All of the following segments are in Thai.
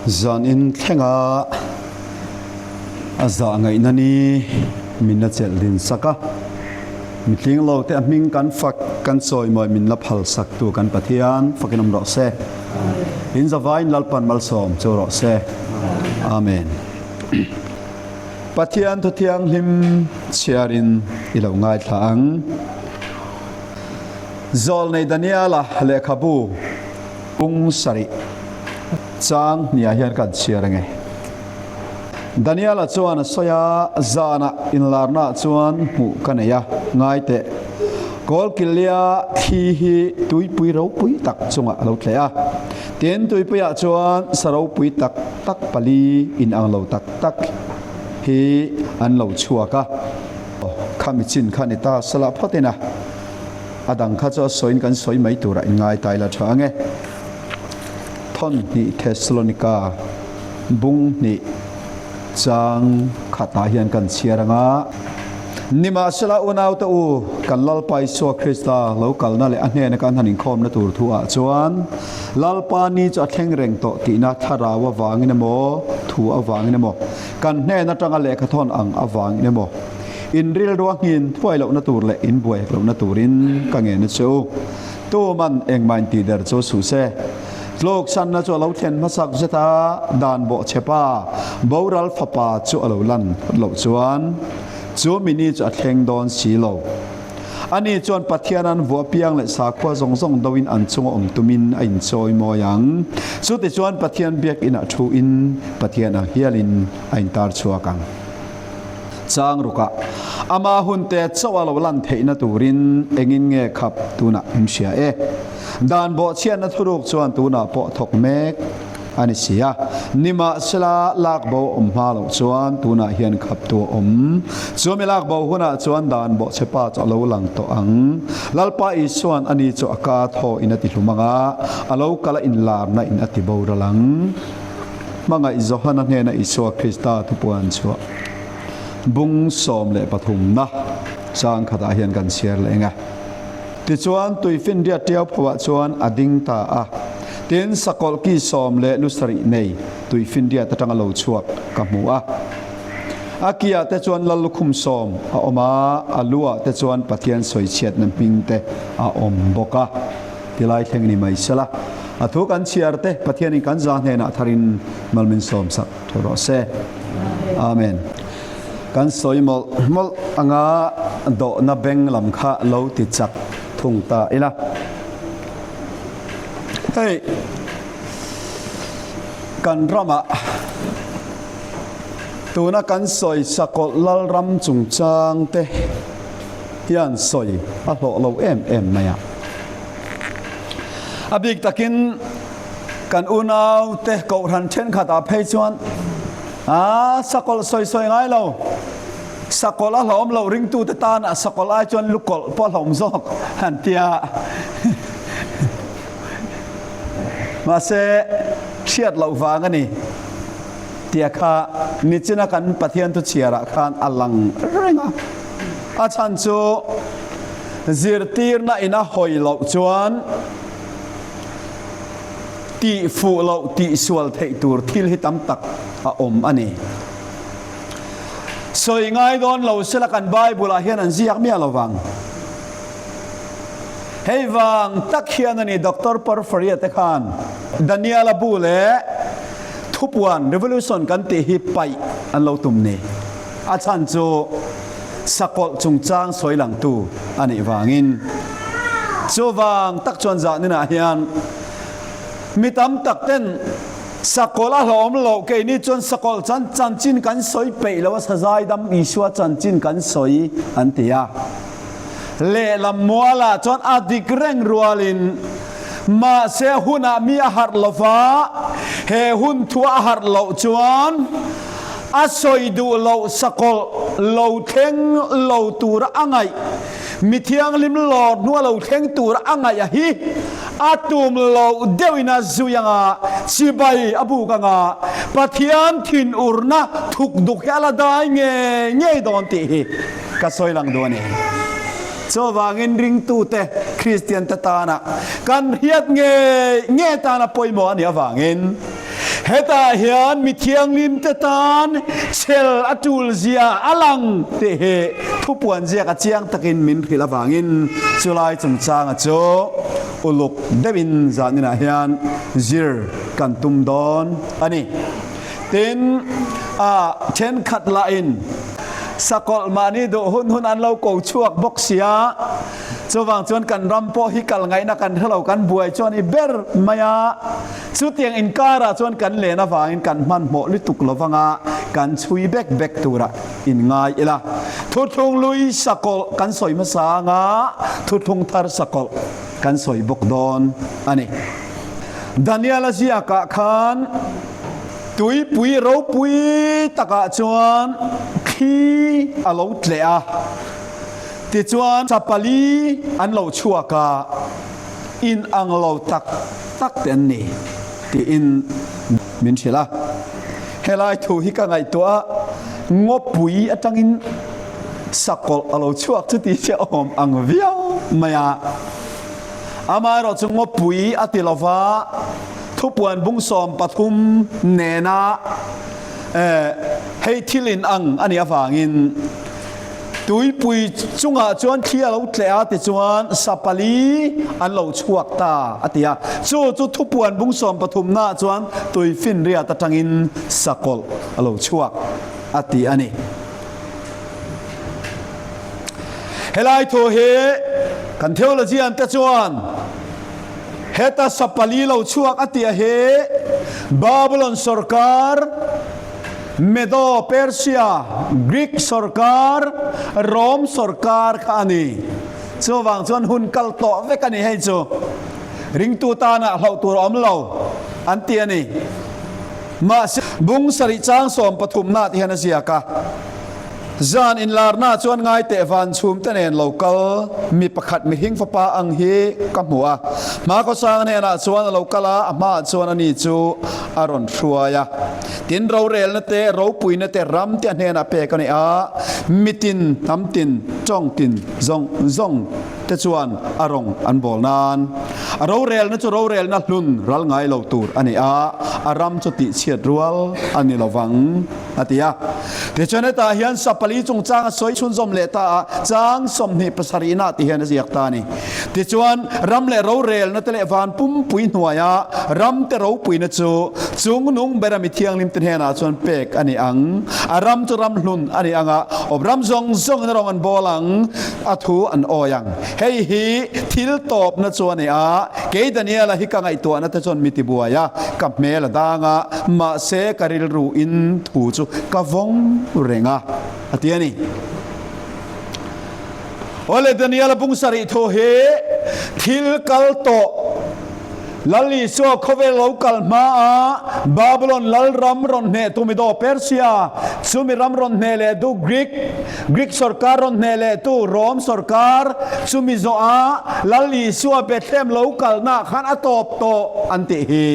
zan in thenga aza ngai nani min na chel din saka mitling lo te aming kan fak kan soi moi min la phal sak tu kan pathian fakinom ro se in zawain lalpan malsom chu ro se amen pathian thu thiang hlim chiarin ilo ngai thang zol nei daniela le khabu pung sari chang nia hian kan chiarange daniela chuan soya zana in larna chuan mu kanaya ngai te kol kilia thi hi tuipui ro pui tak chunga lo thlea ten tuipui a chuan saro pui tak tak pali in ang lo tak tak hi an lo chuaka khamichin khanita sala phatina adang kha cho soin kan soi mai tura in ngai tai la thange thon ni Thessalonica bung ni chang khata hian kan chiaranga nima sala unaw ta u kan lalpai so Krista local na le ane na kan hanin khom na tur thu a chuan lalpa ni cha thleng reng to ti na thara wa wangin mo thu awangin mo kan hne na tanga le khathon ang awangin mo in ril ruangin thoi lo na tur le in buai lo na turin ka nge na chu tu man eng main ti der chu su se lok san na chu lo thlen masak zeta dan bo chepa boral phapa chu alo lan lo chuan chu mini chu thleng don si lo ani chuan pathianan vo piang le sa khwa zong zong doin an chung om tumin a in choi mo yang chu te chuan pathian biak in a thu in pathiana hialin a in tar chuakang chang ruka ama hunte chawalo lan theina turin engin nge khap tuna imsia e dan bo chian na thuruk chuan tuna po thok mek ani sia nima sela lak bo ha lo chuan tuna hian khap tu chuami lak bo huna chuan dan bo chepa chalo lang to ang lalpa i chuan ani chu aka tho inati lumanga alo kala in lar na in ati bo ralang manga i zohana hne na iswa Krista tu puan chu bung som le pathum na chang khata hian kan share lenga ti chuan tuifin ria tiau phawa chuan ading ta a ten sakol ki som le nusari nei tuifin ria tatanga lo chuak kamu a akia te chuan lalukhum som a oma alua te chuan pathian soi chiat nam pingte a om boka tilai thengni mai sala athu kan chiar te pathian in kan za hne na tharin malmin som sak thoro se amen kan soi mol anga do na beng lam kha lo ti chak thung ta ila hey kan rama tuna kan soi sakol lal ram chung chang te hian soi a lo em maya abik takin kan unaw te ko ran chen khata phei chuan sakol soi ngai lo sakol a hlom lo ring tu te tan a sakol a chon lukol po hlom zok han tia ma se chiat lo wang ani tia kha nichina kan pathian tu chiara khan alang renga a chan chu zirtir na ina hoi lo chuan ti fu lo ti sual thei tur thil hi tam tak a om ani soi ngai don lo sela kan bible a hian an ziak mi alowang hei wang tak hian ani doctor porphyria te khan daniela bule thupuan revolution kan te hi pai an lo tum ni a chan chu sakol chungchang soi lang tu ani wangin chu wang tak chon za ni na hian mitam tak ten sakol a hlom lo ke ni chon sakol chan chin kan soi pe lo sajai dam iswa chan chin kan soi antia le lam muala chon adik reng rualin ma se huna mi har lova he hun thua har lo chuan a soi du lo sakol lo theng lo tur angai mithiang lim lo nu lo theng tur angai a hi atum lo dewina zuyanga sibai abu kanga pathian thin urna thuk duk ala dai nge don ti ka soi lang do ni so wangin ring tu te Christian ta na kan hiat nge ta na poimo ani awangin heta hian mi thiang lim te tan chel atul zia alang te he thupuan zia ka chiang takin min khilawangin chulai chungchang a cho uluk debin zanina hian zir kan tum don ani tin a chen khat la in sakol mani do hun an lo ko chuak boxia chawang chuan kan rampo hi kal ngai na kan halo kan buai chuan i ber maya chu tiang in kara chuan kan le na wangin kan man mo lituk lowanga kan chui bek tura in ngai ila thu thung lui sakol kan soi ma sa nga thu thung thar sakol kan soi bok don ani Daniel azia ka khan tui pui ro pui taka chuan khi alo tlea ti chuan chapali an lo chuaka in ang lo tak ten ni ti in min chela helai thu hi ka ngai to ngopui atangin sakol alo chuak chu ti che om ang viau maya ama ro chu ngopui atilova thupuan bung som pathum nena hei thilin ang ani awangin tui pui chunga chuan thia lo tlea ti chuan sapali an lo chuak ta atia chu thupuan bung som pathum na chuan tui fin ria ta tangin sakol alo chuak ati ani helai tho he kan theology an ta chuan heta sapali lo chuak atia he Babylon sarkar Medo Persia Greek sarkar Rome sarkar khani chuwang chuan hun kal to vekani hei chu ring tu ta na hlau tur om lo an ti ani ma bung sari chang som pathum na ti hana sia ka zan in larna chuan ngai te van chhum tanen local mi pakhat mi hing fapa ang hi kamua ma ko sang ne na chuan locala ama chuan ani chu aron thruaya tin ro rel na te ro pui na te ram te ne na pe ka ni a mitin tamtin chongtin zong te chuan arong an bol nan ro rel na chu ro rel na hlun ral ngai lo tur ani a aram chu ti chiat rual ani lowang atia te chuan ta hian sapali chung chang soi chun zom le ta chang som ni pasarina ti hian ziak ta ni ti chuan ram le ro rel na te le van pum pui hnuaya ram te ro pui na chu chung nung berami thiang lim te hena chuan pek ani ang aram chu ram hlun ani anga obram zong na rong an bolang athu an oyang hei hi thil top na chuan a ke Daniel hi ka ngai to na te chuan miti buaya kap mel danga ma se karil ru in thu chu ka vong renga atiani ole Daniel bung sari tho he thil kal to lali so khovel local ma Babylon lal ram ron ne tumido Persia sumi ram ron ne le du Greek sarkar ron ne le tu Rome sarkar sumi zo a lali so Bethlehem local na khan atop to anti hi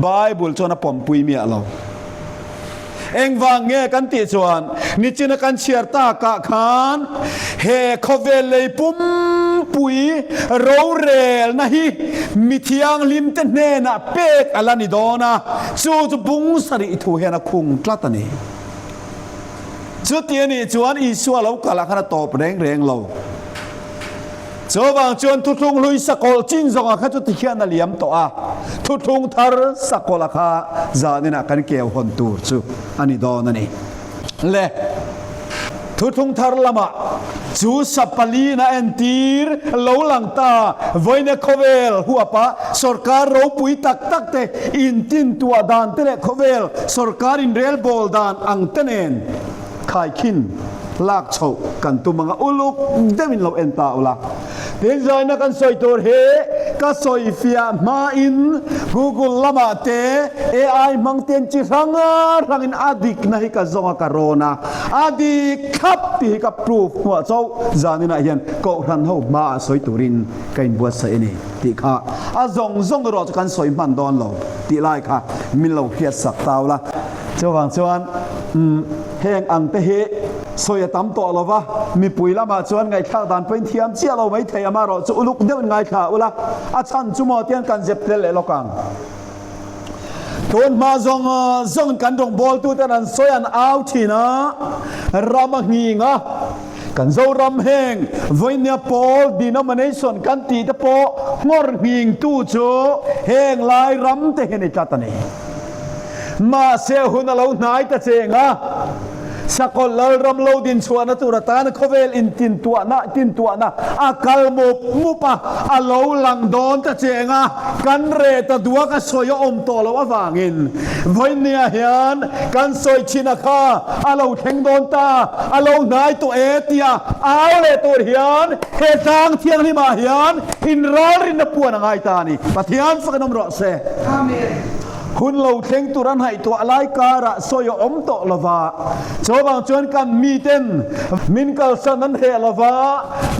Bible chona pompui mi alo eng wang nge kan ti chuan ni china kan chiar ta ka khan he khovel le pum pui ro rel na hi mi thiang lim te ne na pek alani dona chu bung sari thu hena khung tlatani chu ti ni chuan i suwa lo kala khana top reng lo chawang chuan thu thung lui sakol chin zonga kha chu ti khian na liam to a thu thung thar sakola kha zanina kan keu hon tur chu ani don ani le thu thung thar lama chu sapali na entir lo langta voine khovel huapa sarkar ro pui tak te in tin tua dan te le khovel sarkar in rel bol dan ang tenen khai khin lak chho kan tu manga uluk demin lo enta ula tin zai na kan soi tur he ka soi fia ma in Google lama te AI mang ten chi rangin adik na hi ka zonga corona adik khap ti ka proof wa chau zanina hian ko ran ho ma soi turin kain buat sa ini ti kha a zong ro kan soi man don lo ti lai kha min lo hiat sak taula chawang chuan heng ang te he soya tam to lova mi pui lama chuan ngai thla dan point thiam chia lo mai thei ama ro chu uluk deu ngai thla ula a chan chu mo tian kan jep tel le lokang ตัวมาซองกันดงบอลตัวแต่นั้นสวยอันเอาทีนะรำหิงะกันเจ้ารำแหงวันนี้พอดีน้ำมันในส่วนกันตีตะโปงอร์หิงตู้โจแหงลายรำแต่เห็นจัตนีมาเสียหุ่นเราไหนตะเจงะสักคนเรารำเราดินชวนตุรตานเขาเวลอินตินตัวนะอากาลมุปะอาเราหลังโดนตะเจงะกันเรตะดัวก็สวยอมโตแล้วว่าฟังอินวันนี้เห็นกันสวยชินาคาอาเราแทงโดนตาอาเราไหนตัวเอติยาเอาเลยตัวเห็นเหตุทางเที่ยงที่มาเห็นอินร้อนรินปวนไงตานี่ปะเทียนสักน้ำรอเสอาเมนคุณเราเทงตุรันให้ตัวอะไรการะสอยอมโตละวะชาวบางชนกันมีเต้นมินกัลสันนั้นเฮละวะ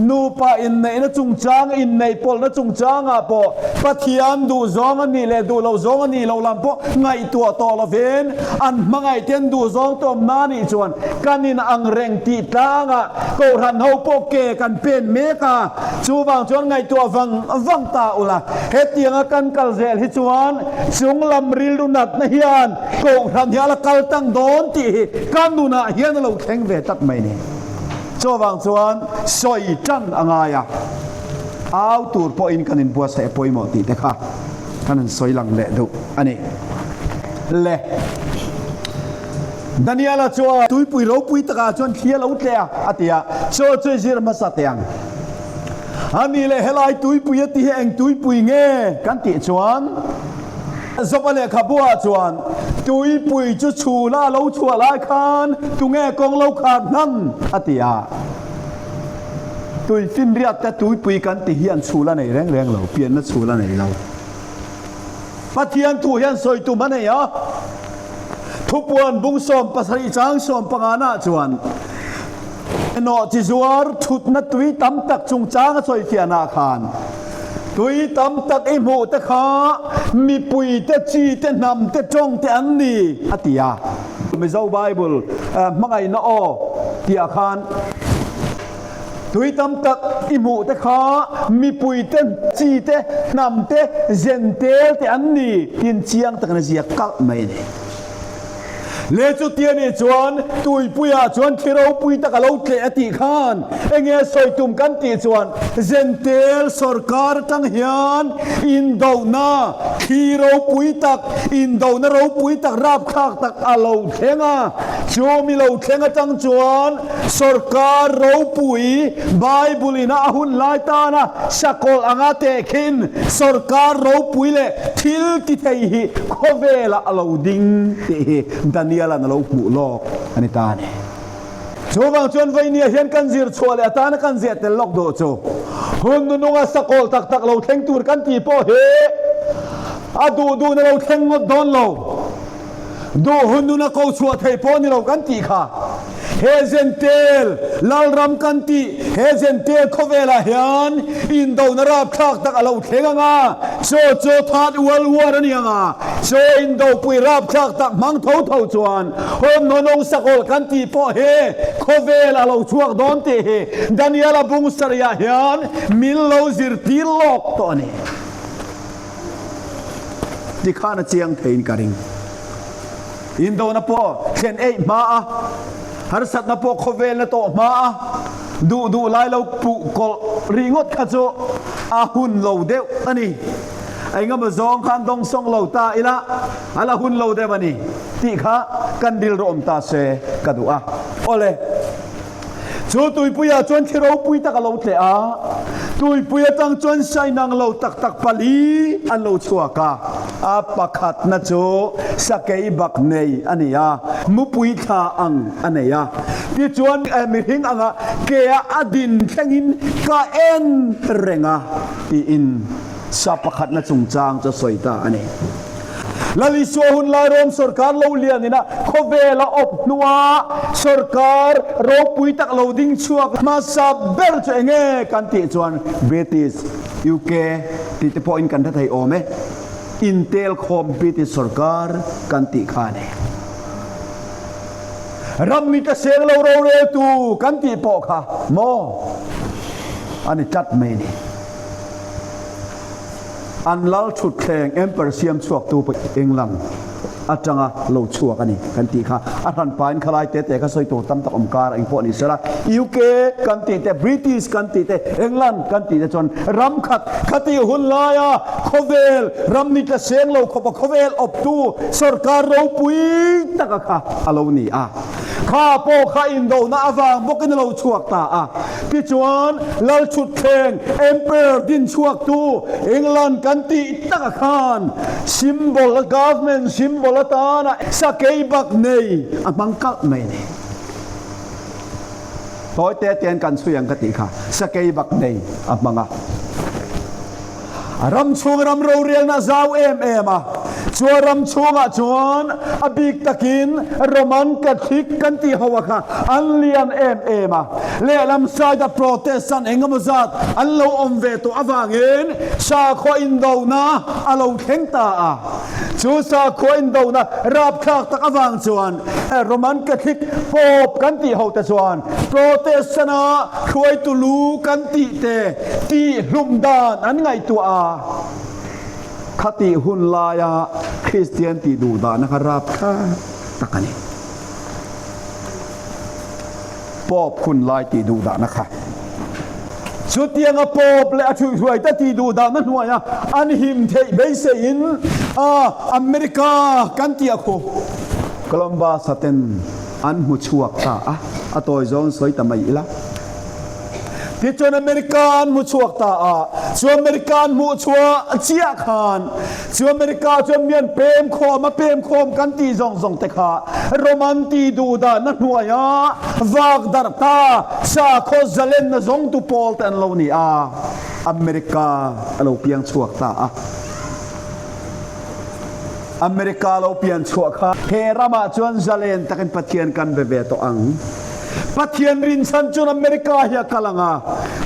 นูปะอินในนจุงจางอินในปอลนจุงจางอ่ะปอปะเทียนดูซองอันนี้เลยดูเราซองอันนี้เราลำปอไงตัวต่อละเวนอันมังไงเต้นดูซองตัวมานี่ชวนกันนินอังเร่งตีตางอ่ะก็รันเฮาโปเกกันเป็นเมกาชาวบางชนไงตัววังตาอุละเฮตียงกันกัลเซลฮิจวนซุงลำริลนัดนะเฮียนโกงทำยาละกัลตั้งโดนตีกันดูนะเฮียนเราแข่งเวทัดไม่เนี่ยโจวังชวนสอยจันอ่างายะเอาตูดพออินกันอินบัวเสพอยหมดตีเด็กค่ะกันสอยหลังเละดูอันนี้เละดานิเอลชัวตุยปุยเราปุยตะกาชวนเขียเราเตะอาทิยาโจช่วยจีรมาสัตยังอันนี้เลยเฮลัยตุยปุยตีเองตุยปุยเงี้ยกันติชวนสบเลยขับบัวชวนตุยปุยจะชูล่าเราชัวลายคานตุงแง่กองเราขาดนั่นอติยาตุยฟินเรียดแต่ตุยปุยกันติเฮียนชูล่าในแรงเราเปลี่ยนนัดชูล่าในเราปะเทียนตุเฮียนสอยตุมันเนี่ยทุกวันบุ้งสมภาษาอีสานสมปังอาณาชวนนอจิจวาร์ทุดนัดตุยตั้มตักจุงจ้างสอยเทียนาคานตุยตั้มตักไอโมตะขามีปุยเตจีเตนำเตจงเตอันนี้อติยาไม่เจ้าไบเบิลมังไงนอที่อาคารตุยตั้มตักไอโมตะขามีปุยเตจีเตนำเตเจนเตลเตอันนี้ยินเชียงตะกันเสียกัลไม่เนี่ยเลจุเตียนี่จวนตุยปุยจวนที่เราปุยตะกะเราเตะติขานเองเงี้ยสอยตุ่มกันตีจวนเจนเตลสรการตั้งเฮียนอินดาวนาที่เราปุยตักอินดาวนาเราปุยตักราบขากตักอาเราเทงะโจมีเราเทงะจังจวนสรการเราปุยไบเบิลนะหุ่นลายตานะชักอลอ่างเตะขินสรการเราปุยเลยทิลติเทหิโคเวลาเราดิ้งเตะดันนี่ละนั่นเราหมู่โลกอันนี้ตาเนี่ยโจบางชนไว้เนี่ยเห็นกันเสียชัวเลยตานะกันเสียแต่ล็อกโดโจหุ่นนุ่งสกอลตักเราเข่งตูร์กันตีโปเฮอะดูนะเราเข่งงดดอนเราดูหุ่นนุ่งเขาชัวไทยโปนี่เรากันตีค่ะเฮเซนเตลลาลรัมกันตีเฮเซนเตลเขาเวลาเฮียนอินโดนราบทักตักเราเข่งงาโจทัดวัวนี่งาโจอินโดปุยราบทักตักมังเท่าจวนหุ่นนุ่งสกอลกันตีโปเฮเขาเวลาเราชัวดอนเตเฮดานิเอลบุงสริยาเฮียนมิลเราซิร์ตีล็อกตัวนี้ที่ข้านะเจียงเทนการิงอินโดนะพอเช่นมาฮาร์สัตนะพอโคเวลนะโตมาดูไล่เราปุกอริงดขจอาหุ่นเราเดียวอันนี้ไอ้เงามาซองขันดงซองเราตาอีละอะไรหุ่นเราเดียวอันนี้ที่ข้ากันดิลรอมตาเสกดูอ่ะโอเลชูตุยปุยจวนที่เราปุยตะกเราเตะตุยปุยตั้งจวนใส่นางเราตักปลีอันเราชัวกาอาปักขัดนะโจสักเกยบักเนยอันนี้มุปุยทาอังอันนี้ที่จวนมีหิงอังเกียอดินแข่งินกาเอ็นเรงที่อินสับปักขัดนะจงจางจะสวยตาอันนี้ลลิสวหุนลารมสรการเราเลียนี่นะเขาเวลาอบนัวสรการเราปุยตักเราดิ้งชัวมาสับเบลจะเงี้ยกันติจวนเบติสยูเคที่จะพออินกันทัดไทยโอเมอินเทลคอมพิวเตอร์สรการกันติขานี่รัมมิตาเสียงเราเร็วตูกันติปอกค่ะโมอันนี้จัดไม่นี่อันลัลชุดแข่งเอ็มเปอร์เซียมสวกตูไปเองลัง atanga lo chua kani kan ti kha athan pain khalai te te ka soi to tam tak omkar ing po ni sala UK kan ti te British kan ti te England kan ti te chon ram khat khati hun la ya khovel ram ni ka seng lo khopa khovel op tu sarkar ro pui taka kha alo ni a kha po kha in do na awang bokin lo chuak ta a ti chuan lal chut kheng emperor din chuak tu England kan ti taka khan symbol government symbol ta na sakei bak nei amang kal mai ni toy te ten kan suyang ka ti kha sakei bak nei amanga ram chung ram ro riel na zau em a chua ram chunga chuan abik takin Roman Catholic kan ti hawa kha an lian em a le lam sai da protestant engamazat an lo om ve to awangin sa kho in do na alo theng ta a chu sa kho in do na rap khak tak awang chuan Roman Catholic pop kan ti ho ta chuan protestant a khoi tu lu kan ti te ti hlum dan an ngai tu a khati hun laya Christian ti du da nakarap ka takani pop hun lai ti du da nakha chutiang a pop le a thui huai ta ti du da na hnuaya an him thei be se in America kan ti a kho Columbus saten an mu chuak ta a toy zone soi ta mai ila ti chon American mu chuak ta chu American mu chua chia khan chu America chu mian pem khom kan ti zong zong te kha Roman ti du da na hnuaya wak dar ta sa kho zalen na zong tu pol tan lo ni America alo piang chuak ta America lo pian chuak kha he rama chuan zalen takin pathian kan be to ang pathian rin san chun America ya kalanga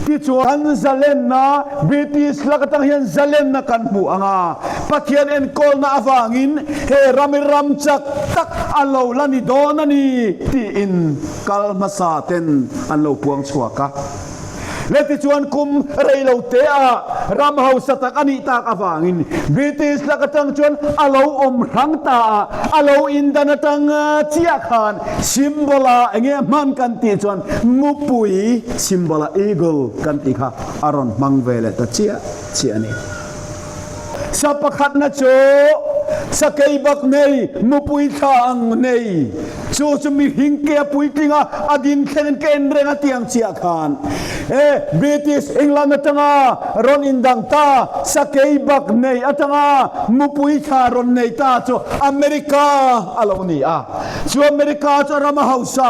ti chuan zalen na British lakatang hian zalen na kan bu anga pathian en kol na awangin he ramiram chak tak alo lani don ani ti in kalmasa ten an lo puang chuaka leti chuan kum reilo te ram house tak ani tak awangin British lakatang chuan alo om rang ta alo indan tang chia khan simbola enge man kan ti chuan mupui simbola eagle kan ti kha aron mangvele ta chia ani sa pakhat na cho sakei bak nei mupui tha ang nei chu mi hingke pui tinga adin khen ken renga tiang chia khan British England atanga ron indang ta sakei bak nei atanga mupui tha ron nei ta chu America aloni chu America chu rama hausa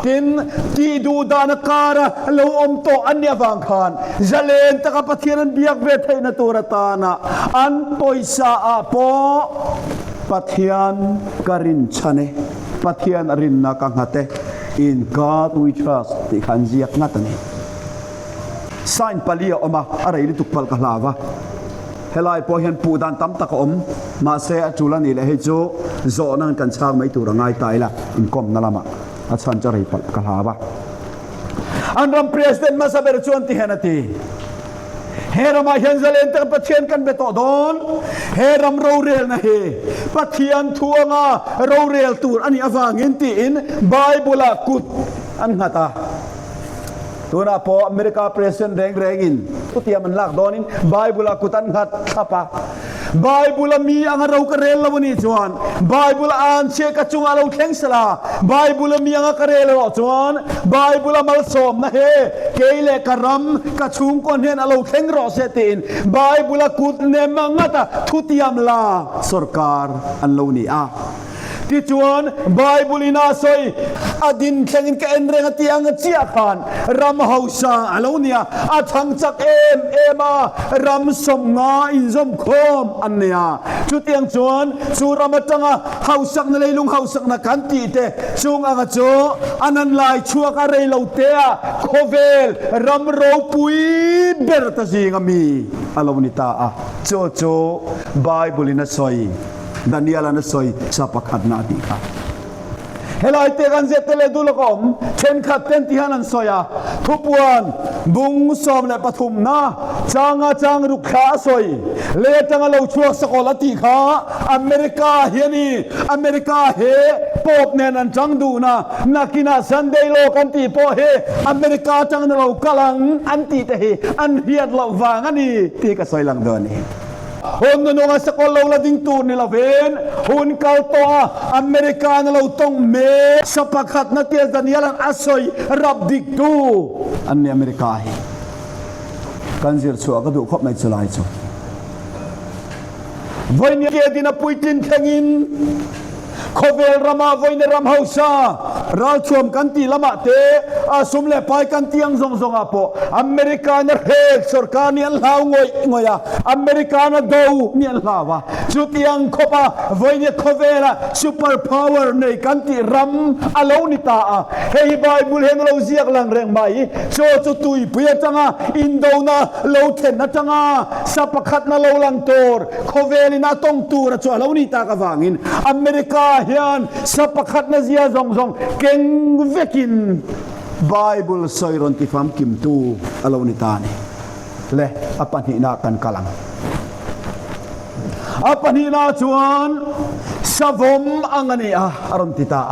tin ti du dana kara lo om to anya wang khan zalen taka pathian biak ve theina turata na an poisa po pathian karin chane pathian arin na kangate in God we trust ti khanjiak ngatani sign palia oma arai li tukpal ka hlawa helai po hian pu dan tam tak om ma se achula ni le he chu zo nan kan chang mai turangai taila in kom na lama a chan cha rei pal ka hlawa anram president ma saber chuan ti henati heram hian zalen tak pathian kan beto don heram ro rel na he pathian thuanga ro rel tur ani awangin ti in bible kut an ngata tuna po America president reng utia man lak donin bible kutan khat thapa bible mi ang ro ka rel lawani chuan bible an che ka chunga lo thleng sala bible mi ang ka rel lo chuan bible mal som na he keile karam ka chung kon hen alo thleng ro se tin bible kut ne mangata thutiam la sarkar an lo ni ti chuan bible ina soi adin thlengin ka enreng atiang chia khan ram hausa alonia athang chak ema ram som nga in zom khom ania chu tiang chuan chu ramatanga hausak na leilung hausak na kan ti te chung anga chu anan lai chuak a rei lo te khovel ram ro pui ber ta jinga mi alonita chu bible ina soi Daniel na soi sa pakhat na ti kha helai te kan je tele dulakom chen khat ten ti hanan soya ทุบวันบุงสอมและปฐุมนะจางรุกขาสวยเลจังเราช่วงสกอลติขาอเมริกาเฮียนี่อเมริกาเฮปอบเนนันจังดูนะนักกินาซันเดย์โลกันตีโปเฮอเมริกาจังเรากำลังอันตีเตะอันเฮียดเราวางอันนี้ที่ก็สวยหลังเดินนี่หุ่นนงสกอลเราดิ้งตูนี่เราเวนหุ่นเกาตัวอเมริกาเราต้องเมสปะขัดนักเตะดานิเอลันอัศยรับดิกดูอันนี้อเมริกาเฮกันเสียชัวก็ดูครบไม่สลายชัววันนี้เกิดในปุยตินแข่งอินขบเวลรามาวันนี้รำเฮาซาเราชมกันตีละมาเตอาสมเลไปกันตีอังซงอาโปอเมริกาเนเฮกสุรการเนี่ยลาวงอยอเมริกาเนดูเนี่ยลาวะจุดยังขบวันนี้ขบเวลซูเปอร์พาวเวอร์ในกันตีรำอโลนิตาเฮยบายบุลเฮนเราเสียกลังแรงใบโจจุตุยเพียจังอินโดนาโลเทนนะจังสับขัดนาโลลังโตร์ขบเวลินาตงตูระชัวโลนิตากวางินอเมริกาฮินสับขัดนาเซียซงเก่งเวกินไบเบิลสอยรอนติฟามกิมตูอโลนิตานีเละอปันหินากันกลังอปันหินาชวนสวมอังนีอารมติตา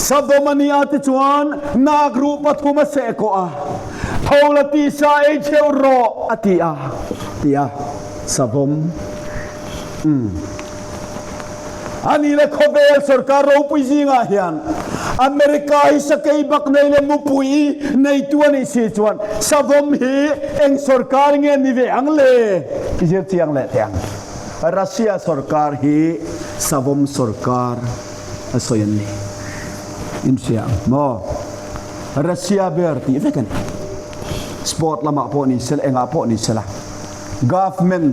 สวมนีอาติชวนนากรูปทุมาเสกทอลตีสาเอเชวโรอติติสวมอันนี้เลยขบเวลสุรการเราปุยจิงอาเฮียนอเมริกาฮิสเกย์บักในเลมุปุยในตัวนี้สิจวนสวมฮีเองสุรการเงี้ยนิเวอังเลอิเจตียงเลตียงรัสเซียสุรการฮีสวมสุรการสอยนี่อินเสียงโมรัสเซียเบอร์ตีเวกันสปอร์ตละมาพอนี่เซลเองอาพอนี่เซละ government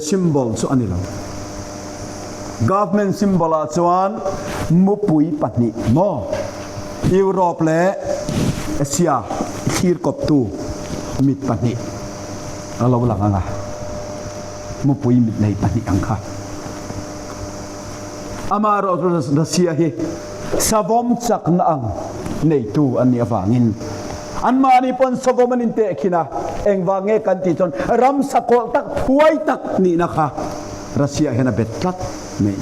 symbol สุอันนี้ละgovernment symbol ชวนมุปุยปัตนิโมยุโรปและเอเชียขีรกบตูมิดปัตนิเราหลังอ่ะมุปุยมิดในปัตนิอังคาอามาโรรัสเซียเฮสวมจักนังในตูอันนี้ฟังินอันมานี่ปนสวมนินเตะขินะเองว่าเงกันติจนรำสกอลตักถวยตักนี่นะคะรัสเซียเห็นเบ็ดตัดไม่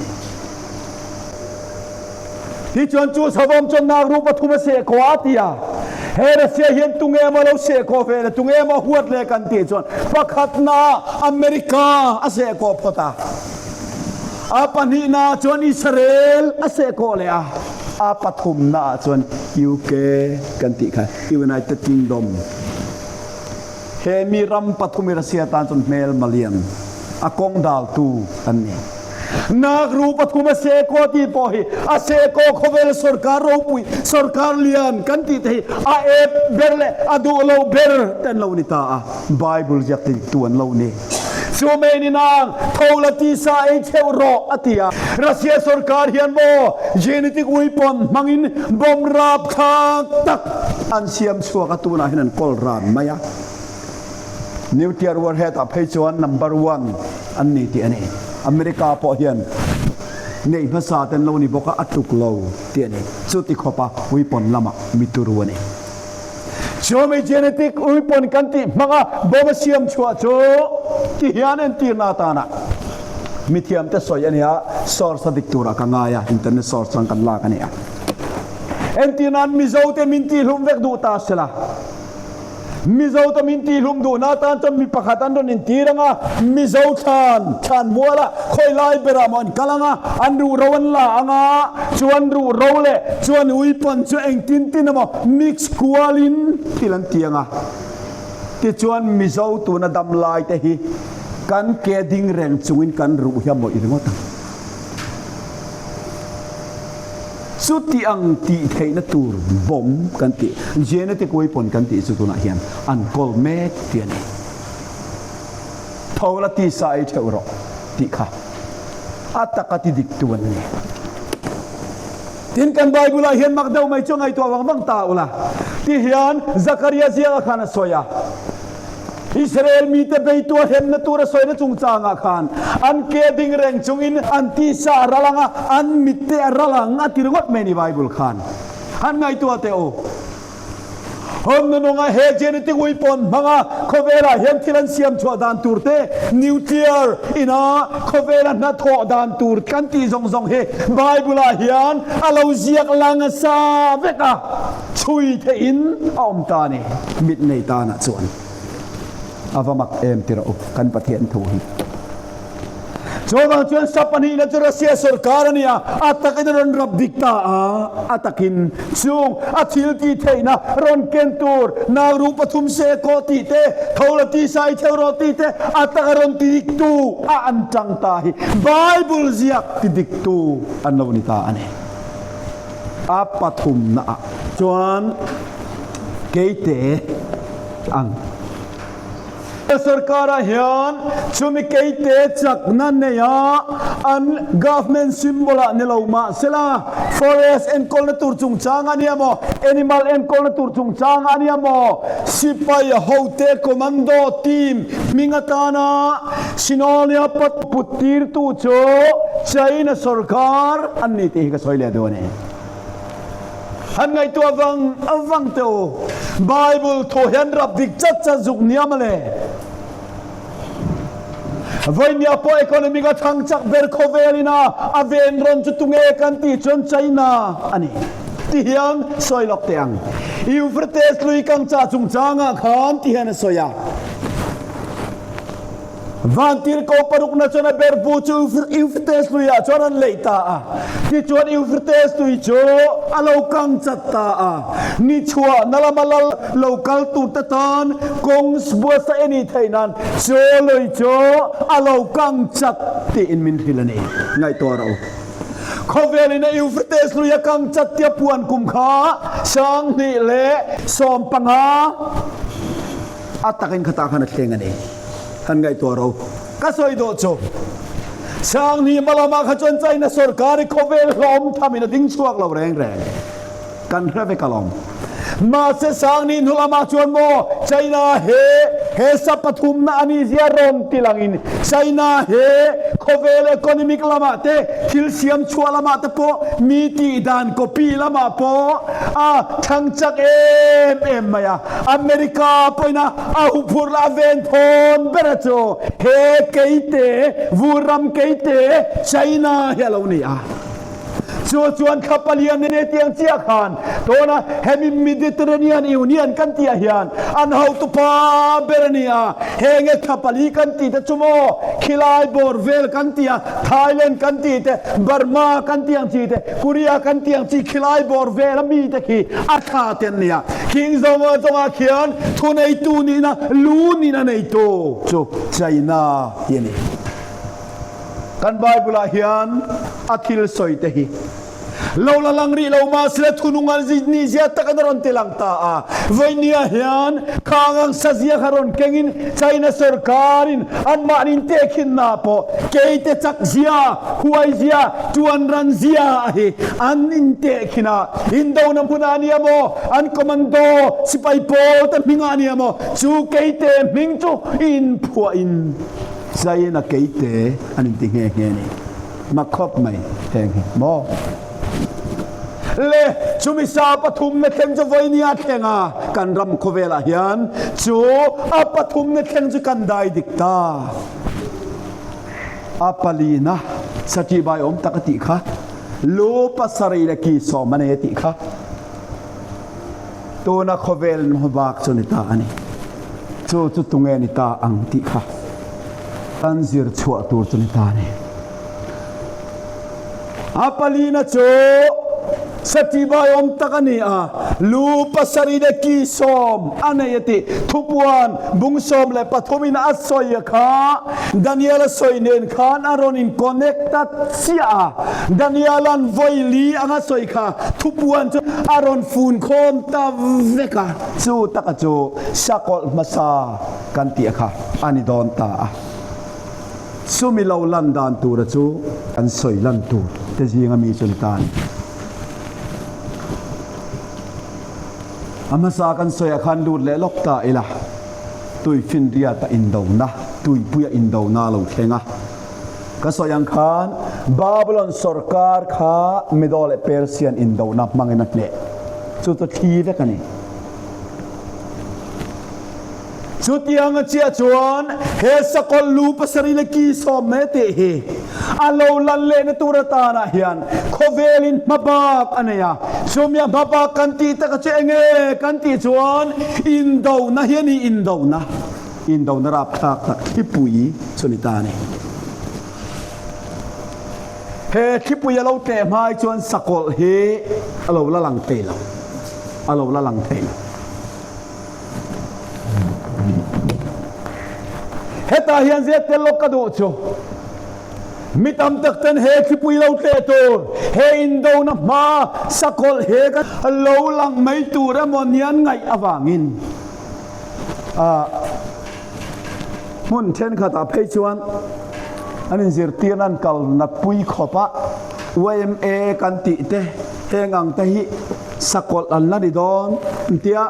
ที่จวนจูสวมจนนารูปทุมเสกวาติยาเฮรัสเซียเห็นตุงเอมาเราเสกโฟเฟตุงเอมาหัวเลกันติจวนประคัตนาอเมริกาอาเสกปตาอาปันหินาจวนอิสราเอลอาเสกเลยอาปฐุมนาจวนยูเคกันติค่ะยูไนเต็ดคิงดอมเฮมีรัมปฐุมรัสเซียตานจนเมลมาเลียนอากงดาลตูอันนี้นักรูปทุมเสกตีปอฮีอาเสกขบเวลสุรการรูปุยสุรการเลียนกันติเทอาเอฟเบรเลอาดูโลเบรเต็นโลนิตาไบเบิลจักติตัวโลนี้ชัวเมนินางทอลตีสาเอเชวโรอติยารัสเซียสุรการเฮียนโบเจเนติกอุยปอนมังอินบอมราบคางตักอันเซียมชัวกตูนาหินันกอลรานมายานิวเคลียร์วอร์เฮดอภัยชวนนัมเบอร์วันอันนี้ที่อันนี้อเมริกาพอเฮียนในภาษาเต็นโลนี่บอกว่าอัตุกโลที่อันนี้สุดที่ขบะวิปนลมามิตุรุวนี่ชัวไม่เจเนติกวิปนกันที่มังบอมเซียมชัวชัวที่เฮียนตีนาตานะมิเทียมแต่สอยอันนี้ซอร์สดิกตูระกังไงอินเทอร์เน็ตซอร์สังกันลากันเนี่ยเอ็นตีนันมิโซเตมินตีลุมเวกดูตาเสละมิโซตมินตีลุมดูนาตานจนมีประคัตันโดนอินตีรังมิโซชันมัวละคอยไล่เบรามอนกลังอันรูรวันละชวนรูโรเลชวนอุยปนชวนเองตินตินมามิกซ์กัวลินที่ลันเตียงที่ชวนมิโซตัวนาดำลายแต่ฮีกันเกดิงแรงชวินกันรูยามหมดอีกหมดสุดที่อังตีเทนตูร์บอมกันตีเจเนติกวยปนกันตีสุดตัวน่ะเฮียนอันกอลเมกเตียนี่ทอลตีสายเทวรอติค่ะอัตตะกติดิกตัวนี้ทินกันไบเบิลเฮียนมักเดาไม่จงไอตัววังตาอุละที่เฮียนซักริยาเสียขานสอยาอิสราเอลมีแต่ไปตัวเห็นนตัวสวยนจุงจางอาคารอันเกดิงแรงจุงอินอันที่สาระลังอันมิเตอระลังอันที่รงดเมนิไบเบิลขานอันไงตัวเตโอ hon no nga he genetic weapon mga kovela hian thilan siam chua dan turte nuclear ina kovela na tho dan tur kan ti zong zong he bible a hian alo ziak langa sa veka chui the in om ta ni mit nei ta na chuan avamak em tira kan pathian thu hi Jomang tuan sapani na Rusia sarkar niya atakin ron rab dikta atakin sung atil ti te na ron kentur na rupa tumse ko ti te thola ti sai thero ti te atakaron ti diktu aantang tahi Bible ziak ti diktu anlaw ni ta ane apathum na chuan keite ang sarkara hian chumi keite chak nan ne ya an government symbola niloma sela forest and culture chung chang aniamo animal and culture chung chang aniamo sipai hote commando team mingatana sinolia pat putir tu cho China sarkar anni te ka soile done han ngai tu avang to Bible to hian rap dik chat cha zuk niamale Vainia po economy ka thang chak ber khovelina aven ron chu tunge kan ti chon China ani ti hian soilok teang Euphrates lui kang cha chung changa kham ti hian soya Vantir ko paruk na chona berbu chu Euphrates lui a choran leita ti chuan Euphrates lui cho alo kang chatta ni chua nalamalal local tu tatan kong sbua sa eni thainan cho lui cho alo kang chat ti in min hilani ngai to ro khovelina Euphrates lui kang chat tia puan kum kha sang ni le som panga atakin khata khana thengani han ngai to ro ka soi do cho sang ni malama kha chon chai na sarkari khovel lom thamina ding chuak lo reng reng kan rave kalom ma se sang ni nulama chuan mo China he sapathum na ani zia ron tilangin China he khovel economic lama te thil siam chua lama te po mi ti dan ko pi lama po thang chak em maya America poina ahupur la ven thon beracho he keite vuram keite China hello ni chuan khapalian ne tiang chia khan tona hemi Mediterranean Union kan tia hian an how to pa berania henge khapali kan ti te chumo khilai borvel kan tia Thailand kan ti te Burma kan tiang chi te Korea kan tiang chi khilai borvel mi te ki atha ten nia king zoma khian thunei tu ni na lu ni na nei to chu China yeni kan Bible hian athil soi te hi lo la lang ri lo ma sle thunungal ni zia takanaron tilang ta vainia hian khangang sajia kharon kengin China sarkarin an manin tekhin na po keite chak zia huai zia tuan ran zia hi an in tekhina indo na punani mo an komando sipai po ta mingani mo chu keite mingchu in phua in China keite an ting he ni makhop mai heng mo le chumi sa pathum ne theng jo voinia thenga kan ram khovela hian chu apathum ne theng ju kan dai dikta apalina sati bai om takati kha lo pasari le ki so mane ti kha to na khovel no bak chunita ani chu chu tunge ni ta ang ti kha tanzir chua tur chunita ni apalina cho Satiba om takani lupa saride ki som anayati thupuan bungsom le pathomin asoy kha Daniel soinen khan aronin connected sia Danielan voili anga soy kha thupuan aron fun khom ta veka chu takachu sakol masa kanti kha ani don ta sumilaw landan tur chu an soy lan tur te jinga mi sultan amasa kan soya khan lut le lokta ila tui fin ria ta indo na tui puya indo na lo thenga ka soyang khan Babylon sarkar kha Middle Persian indo na mangena ne chu to thi ve kani สุดยังเจียจวนเฮสกอลลูปัสริลกีสอมเมเตเฮอาโลลันเลนตุรตานาเฮียนโคเวลินมาบากอันเนียสมยามาบากกันตีตะกเจงเอกันตีจวนอินโดนะเฮียนี่อินโดนะรับทักที่ปุยสุนิตานี่เฮที่ปุยเราเตะมาจวนสกอลเฮอาโลละลังเตลอาโลละลังเตลเฮตาเฮียนเซตเตลกกระโดดโชมิตามตักเตนเฮที่ปุยเราเตะตัวเฮอินโดนะมาสกอลเฮกันอาโลลังไม่ตัวระมอนียนไงอวางินมุนเช่นข้าตาเพชวันอันนี้สิร์ตีนันกัลนับปุยขบะWMA กันติเตเฮงังเตหิสกอลอันนั้นดิดอนเตีย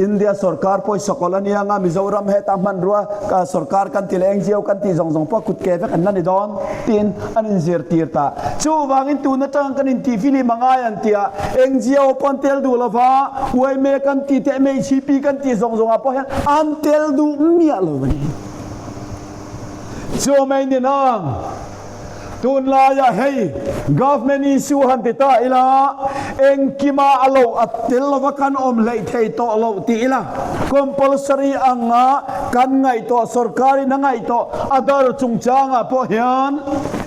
อินเดียสรการพอยสกอลอันนี้งามิโซรัมเฮตัมมันรัวกับสรการกันติเลงเจียวกันติส่งพวกกุดเกฟกันนั้นดิดอนตีนอันนี้สิร์ตีตาชูวางินตูนัจังกันอินทีฟิลิมังไงอันเตียเองเจียวปอนเทลดูลฟ้าWMAกันติเตเมชิปีกันติส่งอ่ะพอเห็นอันเทลดูเมียเลยวันนี้โจไม่เนี่ยนะตุนลายาเฮย์government issue ฮันติตาอิลาเองกิมาอโลอัตติลวกันอมเลเทโตอโลติอิลา compulsory อังะกันไงตัวสรการนังไงตัวอดาร์จุงจางะพอเห็น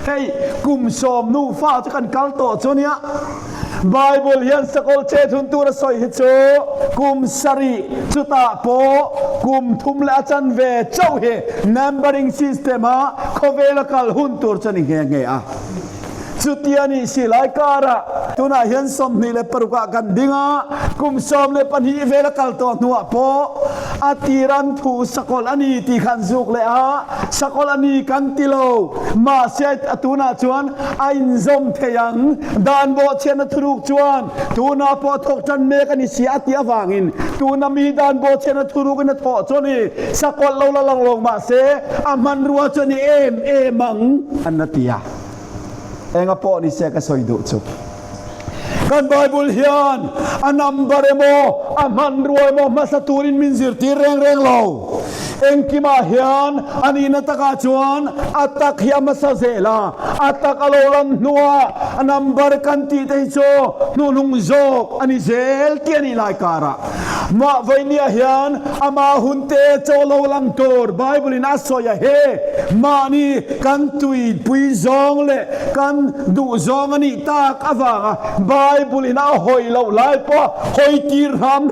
เฮ้ยกุมสมนูฟ้าจะกันกัลโตโจเนียBible เฮียนสกอลเชทุนตัวสอยฮิโจกุมสรีจุตาโปกุมทุมเลอาจันเวเจ้าเฮ numbering system ฮะขเวลกัลหุนตัวจะนี่เงี้ยสุดที่นี่สิไลการะตุน่าเห็นสมนี่เลปรุกะกันดิ้งะกุมสมเลปันฮีเวลกัลตัวนัวโปอาทิรันทูสกอลอันนี้ที่ขันซุกเลยฮะสกอลอันนี้กันติโลมาเสียตุน่าชวนอินซอมเทียงดานโบเชนทุรุกชวนตุน่าพอทกจันเมกันนี่เสียที่อวางินตุน่ามีดานโบเชนทุรุกันทอชวนี่สกอลเราละลงมาเสอามันรัวชวนี่เอมังอันนัตยาเองอพอนี่เสกสอยดูจุกันไบเบิลเฮียนอันนัมบาร์โมอามันรวยโมมาสตูรินมินซิร์ตีเร่งโลเองกิมาเฮียนอันนี้นัตกาจวนอัตตะขยามาซาเซลาอัตตะกะโลลันนัวอันนัมบาร์กันตีเตโจนูลุงโจกอันนี้เซลเตียนี่ลายการะมาไว้เนี่ยเฮียนอามาหุนเตโจโลลังตัวไบเบิลินัสโซยาเฮมานี่กันตุยปุยซองเลกันดูซองอันนี้ตากอวางไบบุลินาหอยเหล่าไล่ปะหอยตีราม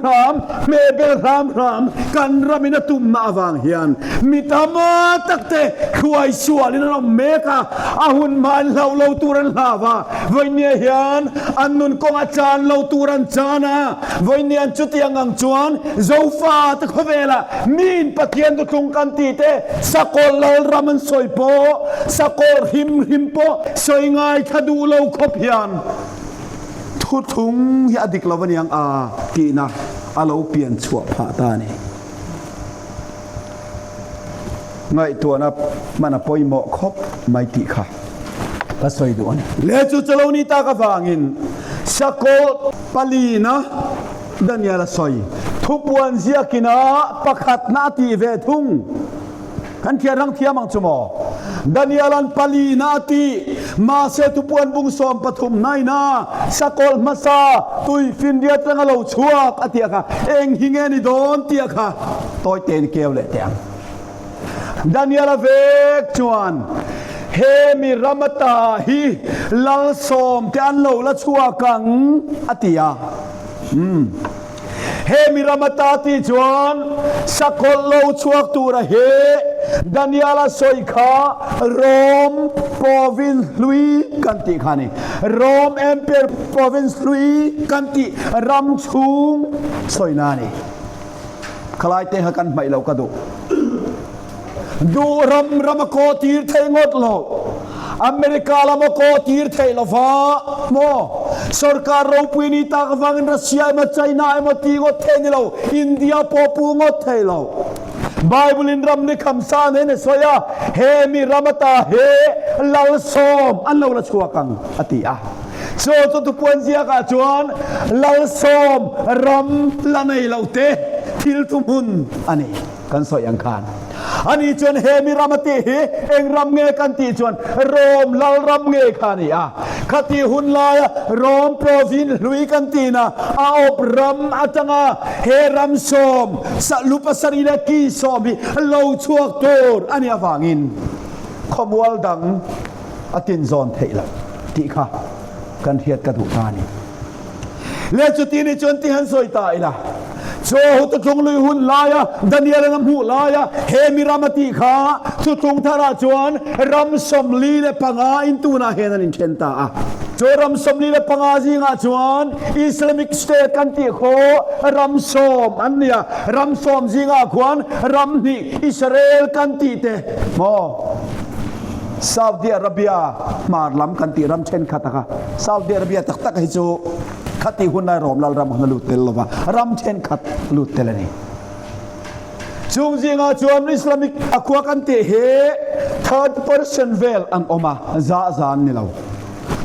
เมเบลรามกันรามินาตุมนาอวางเฮียนมิตามาตักเตขวายชัวลินาเมกาอาหุนมันเหล่าตูรันลาวาวันนี้เฮียนอันนุนกงอาจารย์เหล่าตูรันจานะวันนี้อันจุดยังอังจวนโซฟาตะขเวลามีนปะเทียนตุตุงกันตีเตสกอลเหล่ารามันสอยโปสกอลหิมโปสอยง่ายขดูเหล่าขบเฮียนทุทุงที่อดีตเราวันยังกีนะเราเปลี่ยนชั่วผ่าตานี่ไงตัวนับมันปอยหมอกคบไม่ติค่ะก็สวยดูนี่เลจุจะเรานี่ตากฟังอินสกอลปาลีนะดันยาละสวยทุกวันเสียกินะประคัดนาทีเวทุงกันเทียรังเทียมังจมอดานิเอลันปาลีนาตีมาเสตุปวนบุงสอมปฐุมนายนาสกอลมาซาตุยฟินเดียตังเราชัวกอเตียค่ะเองหิเงนิโดนเตียค่ะต่อยเตนเกลเลเตียงดานิเอลเวกจวนเฮมิรามตาฮีลาสอมเตียนเราละชัวกังอเตียเฮมิรามตาตีจวนสกอลเราชัวตัวระเฮดานิเอลาสอยขาโรมโปรวินซ์ลุยกันติขานี่โรมเอ็มเปียร์โปรวินซ์ลุยกันติรัมชุงสอยนานี่คลายเตะกันไปเรากระดูดูรำโคตีร์เทงดเราอเมริกาลำโคตีร์เทลฟ้าโมสรการเราปุยนิตากฟังรัสเซียมาไชน่ามาตีงดเทนี่เราอินเดียปอปูงดเทเราไบเบิลินรำในคำสานเนสวยาเฮมิรามตาเฮลาลสอมอันเราละชัวกังอติอาโซตุปวนเสียกาจวนลาลสอมรำละในเราเตทิลตุมุนอันนี้ก กันสอยอังคารอันนี้จวนเฮมิรามติเฮเองรำเงกันตีจวนโรมลลรำเงคานี่คติหุนลายโรมโปรวินลุยกันตีนะอาอบรำอัตงาเฮรัมสมสลุปสรีเลกีสอมีโลชวกโตร์อันนี้ฟังอินขมวลดังอตินซอนเทละที่ค่ะกันเทียดกระดูกตานี่เลจุตีนี่จวนที่หันสวยตายละโชว์ตุงลุยหุ่นลายดานิเอลน้ำหูลายเฮมิรามติขาตุงทาราจวนรำสมลีเลปังอาอินตูนาเฮนันอินเชนตาโจรำสมลีเลปังอาจิงาจวนอิสลามิกสเตทกันตีโครำสมอันเนี้ยรำสมจิงาควันรำนี่อิสราเอลกันตีเตโมซาอุดิอาระเบียมาลำกันตีรำเชนขัตะค่ะซาอุดิอาระเบียตักให้โจขัดที่หุ่นนายรอมลลรำหันลุตเตลว่ารำเชนขัดลุตเตลนี่จุงจิงาจวนอิสลามิกอควากันตีเฮ third person veil อันออกมาซานี่เรา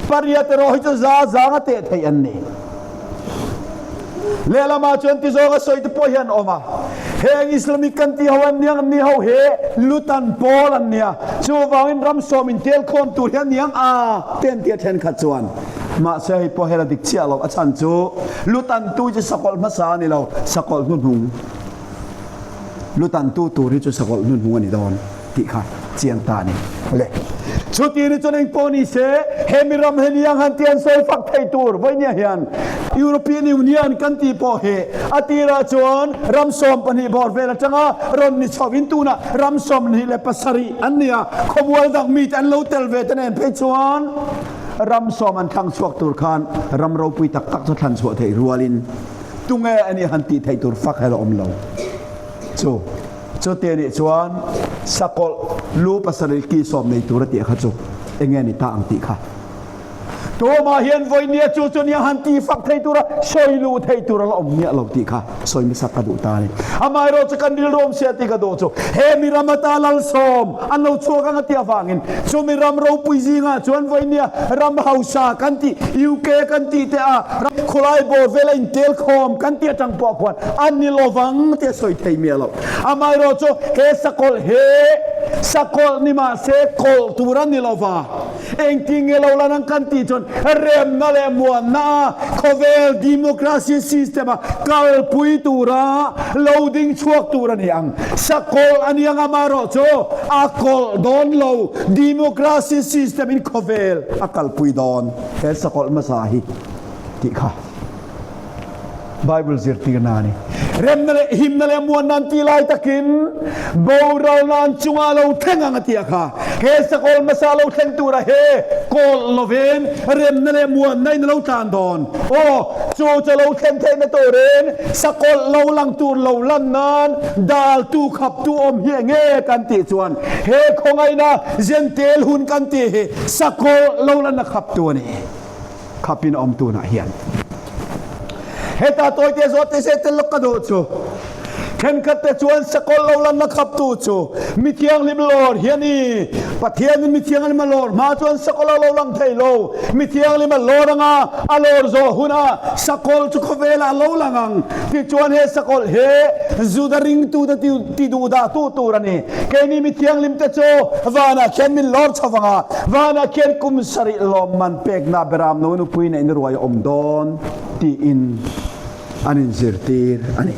ปริยัติโรหิตซาเตะไทยอันนี้เลลามาจวนที่โจก็สวยที่พยันออกมาเฮงอิสลามิกกันที่ฮวันยังนี่เขาเฮลุตันโปลันเนี่ยจูวาวินรำสมินเทลคอมตูเฮียนยังเต้นเตียเทนขัดจวนมาเสียพอเฮลดิกเชียเราอาจารย์จูลุตันตูจะสกอลมาสานี่เราสกอลนุ่นหุงลุตันตูริจะสกอลนุ่นหุงอันนี้ดอนที่ค่ะเจียงตานี่เลยชุดนี้จนเองปนิเสเฮมิรัมเฮนิยังหันเตียนโซยฟักไทตูร์ไว้เนี่ยยันยุโรปียนยูเนียนกันตีพอเฮอติราจวนรัมสอมปนิบอร์เวลจังารอนนิชาวินตูนะรัมสอมนี่เลปัสรีอันเนี้ยขบวนดังมีแต่เราเตลเวตเนนเพจวนรัมสอมันทางสวกตุรคานรัมเราปุยตักตักสถันสวกไทยรัวลินตุงเออันนี้หันตีไทยตุรฟักให้เราอมเราโจเตนิจวนสกอลลูปัสริกีสอมในตุรติขจุเองเงินตาอังติค่ะตัวมาเฮียนไว้เนี่ยจูจุนยังหันตีฟักไทยตุระชอยลูไทยตุระละอมเนี่ยเราติค่ะสอยมิสักกระดูตานี่อามาเราจะกันดิลรวมเสียติกระดูจูเฮมิรามตาลัลสอมอันเราชัวกันกันที่ฟังอินจูมิรามเราปุยจิงาจวนไว้เนี่ยรามเฮาซากันที่ยูเคกันที่เตะคุไลโบเวลอินเทลคอมกันที่จังปอกวันอันนี้เราฟังเตะสอยไทยเมียเราอามาเราจูเฮสกอลเฮสกอลนี่มาเซกอลตุรันนี่เราฟังเองทิ้งเราละนังกันที่จนเริ่มนั่นแหละมัวน่าคอเวลดิโมคราซีซิสเต็มกัลปุยตูระโหลดิ้งช่วงตูระนี่อังสกอลอันยังอามาโรโจอากอลดอนโลดิโมคราซีซิสเต็มอินคอเวลอากัลปุยดอนเฮสกอลมาสาฮิที่ค่ะไบเบิลซิร์ติกนานี่เริ่มนั่นแหละหิมนั่นแหละมัวนันทีไลตะกินบ่าวเรานันจุงอาเราเท่งอังที่ค่ะเฮสกอลมาสาเราเท่งตัวระเฮกอลโลเวนเริ่มนั่นแหละมัวในเราทานดอนโอ้จูจะเราเท่งเท่งในตัวเรนสกอลเราลังตัวเราลันนานดาลตูขับตัวอมเฮียเงกันตีจวนเฮคงไงนะเจนเทลหุนกันตีสกอลเราลันนักขับตัวนี่ขับปินอมตัวน่ะเฮียนเฮตาตัวเจสโอเตเซตลกกระโดดชูเข็นขัดแต่ชวนสกอลเราลันนักขับตัวชูมิเทียงลิบลอร์เฮียนี่ปะเทียนมิเทียงลิมาลอร์มาชวนสกอลเราลังไทยโลมิเทียงลิมาลอร์งาอลอร์โซหุนาสกอลจุกเวลาเราลังที่ชวนเฮสกอลเฮจูดาริงตูดติดูดาตูรันนี่แค่นี้มิเทียงลิมเตโจวานาเข็นมิลอร์ชฟังวานาเข็นคุมสริลอมมันเป็กนาเบรามโนนุปุยในนรวยอมดอนที่อินอันนี้เจอตีร์อันนี้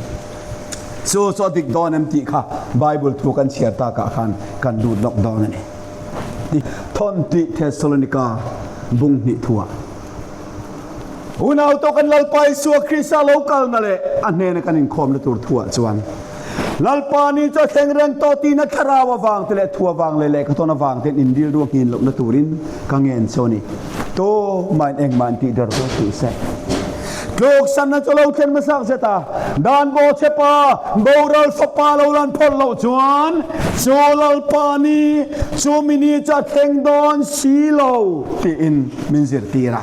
so dik don em ti kha bible thu kan share ta ka khan kan du lockdown ani di thon ti thessalonica bung ni thua unaw to kan lalpai su krista local na le anne na kanin khom na tur thua chuan lalpa ni cha thengreng to ti na kharawa wang tele thua wang le ka to na wang ten indil ru kin lok na turin kangen choni to man eng man ti dar to tu seลูกสันนันจะเล่าเทนมาสักเสตาดานโบเชปาโบรัลฟปาเราลันพลเราจวนโจลัลปานีโจมินีจะเทงดอนชีโลที่อินมินซิรตีระ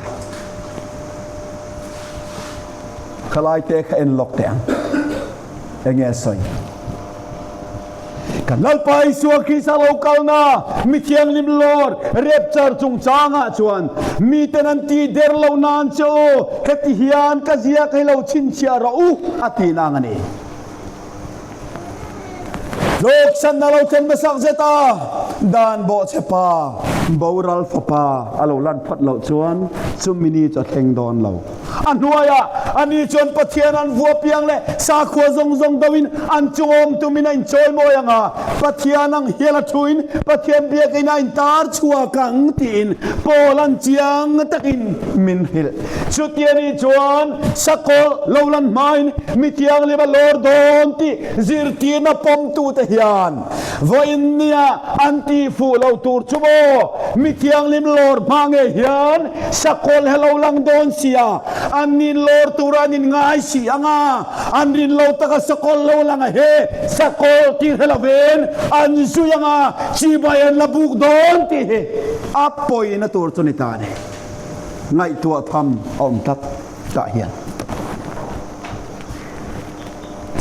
ขลายเตะเอ็นล็อกแตงเอ็งเอสอยกันลัลไปสัวคริสโลกาลนามิเทียงลิมลอร์เรียบจารจุงจางะชวนมีแต่นันทีเดร์เลานานโจเฮติฮิอันกะเซียกให้เราชินเชียระอุอตินางนี่เฮ lok san na lo ten masak zeta dan bo chepa boral fapa alo lan phat lo chuan chumini cha theng don lo anuaya ani chon pathian an vua piang le sa khua zong zong dawin an chom tumina in choi moyanga pathian ang hiala thuin pathian biak ina in tar chua kang tin polan chiang takin min hil chutiani chuan sakol lolan main mitiang le lor don ti zirti na pom tu te hian voin nia anti fu lo tur chumo mitiang lim lor mange hian sakol hello lang don sia anin lor turanin ngai si anga anin lo taka sakol lo lang he sakol ti helaven an suyanga si bayan labuk don ti apoi na tur chunitane ngai tua tham om tat ta hian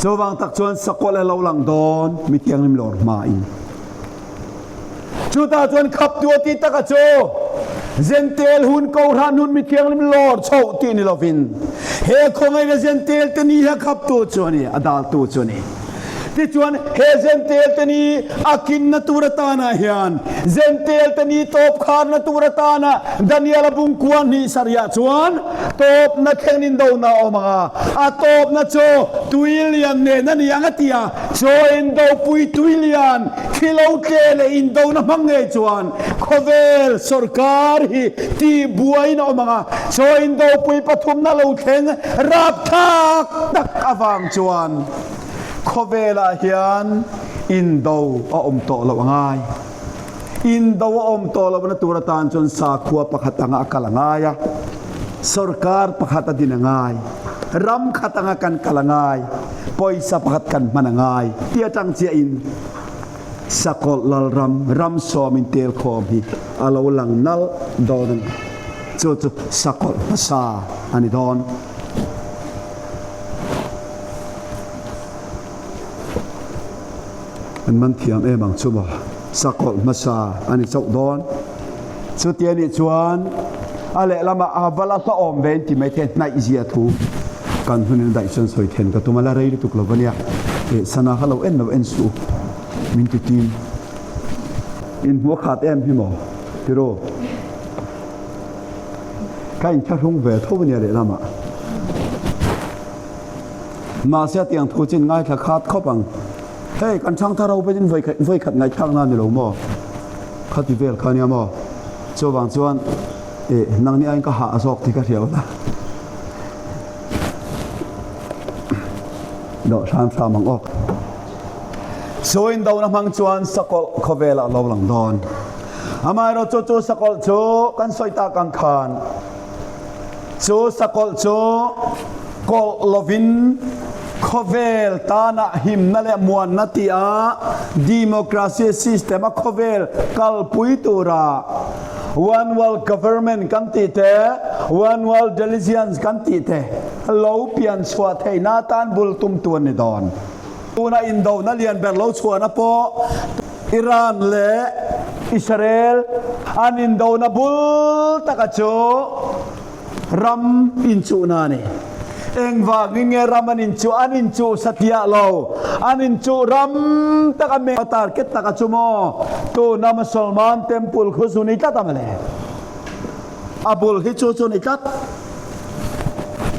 chowang tak chuan sakol lo lang don mitiang lim lor ma in chuta chuan khap tu ti taka cho zentel hun ko ran hun mi thiang lim lor chho ti ni lovin he khongai na zentel te ni ha khap tu choni adal tu choni ti chuan he zentel te ni akin na turata na hian zentel te ni top khar na turata na daniel bung kuan ni saria chuan top na khengnin do na omanga a top na cho tuilian ne na ni angatia cho in do pui tuilian khilo tele in do na mangai chuan khovel sarkar hi ti buai na omanga cho in do pui pathum na lo theng rap thak tak awang chuan khovela hian in do a om to lo ngai in do a om to lo na turatan chon sa khua pakhatanga kalangaya sarkar pakhata dinangai ram khatanga kan kalangai poisa pakhat kan manangai tia tang chia in sakol lal ram som in tel khom hi alo lang nal don chu sakol sa ani don an man thiam emang chuba sakol masa ani chok don chu tiani chuan ale lama avala ta om ven ti mai the nai zia thu kan hunin dai son soi then ka tumala rei tu klobania e sana halo en no en su min ti tim in huwa khat em hi mo tiro kain cha hung ve tho bania le lama ma sia tiang thu chin ngai kha khat khopang hey kan chang tha ro pe jin voi khat ngai thang na ni lo mo khati vel khania mo chowang chuan e nang ni ai ka ha asok ti ka thiaw la do sam sa mang ok so in do na mang chuan sakol khovela lo lang don amai ro chu sakol chu kan soita kan khan chu sakol chu kol lovin khovel tana him na le muan na ti a democracy system a khovel kal pui tura one world government kan ti te one world religions kan ti te lo pian chwa thei na tan bul tum tuan ni don tuna indo na lian ber lo chwa na po Iran le Israel an indo na bul takacho ram in chu na ni engwa nge ramanin chu anin chu satya lo anin chu ram takame patar ket takachumo to na musulman temple khusuni tatamale abul hi chu chu ni kat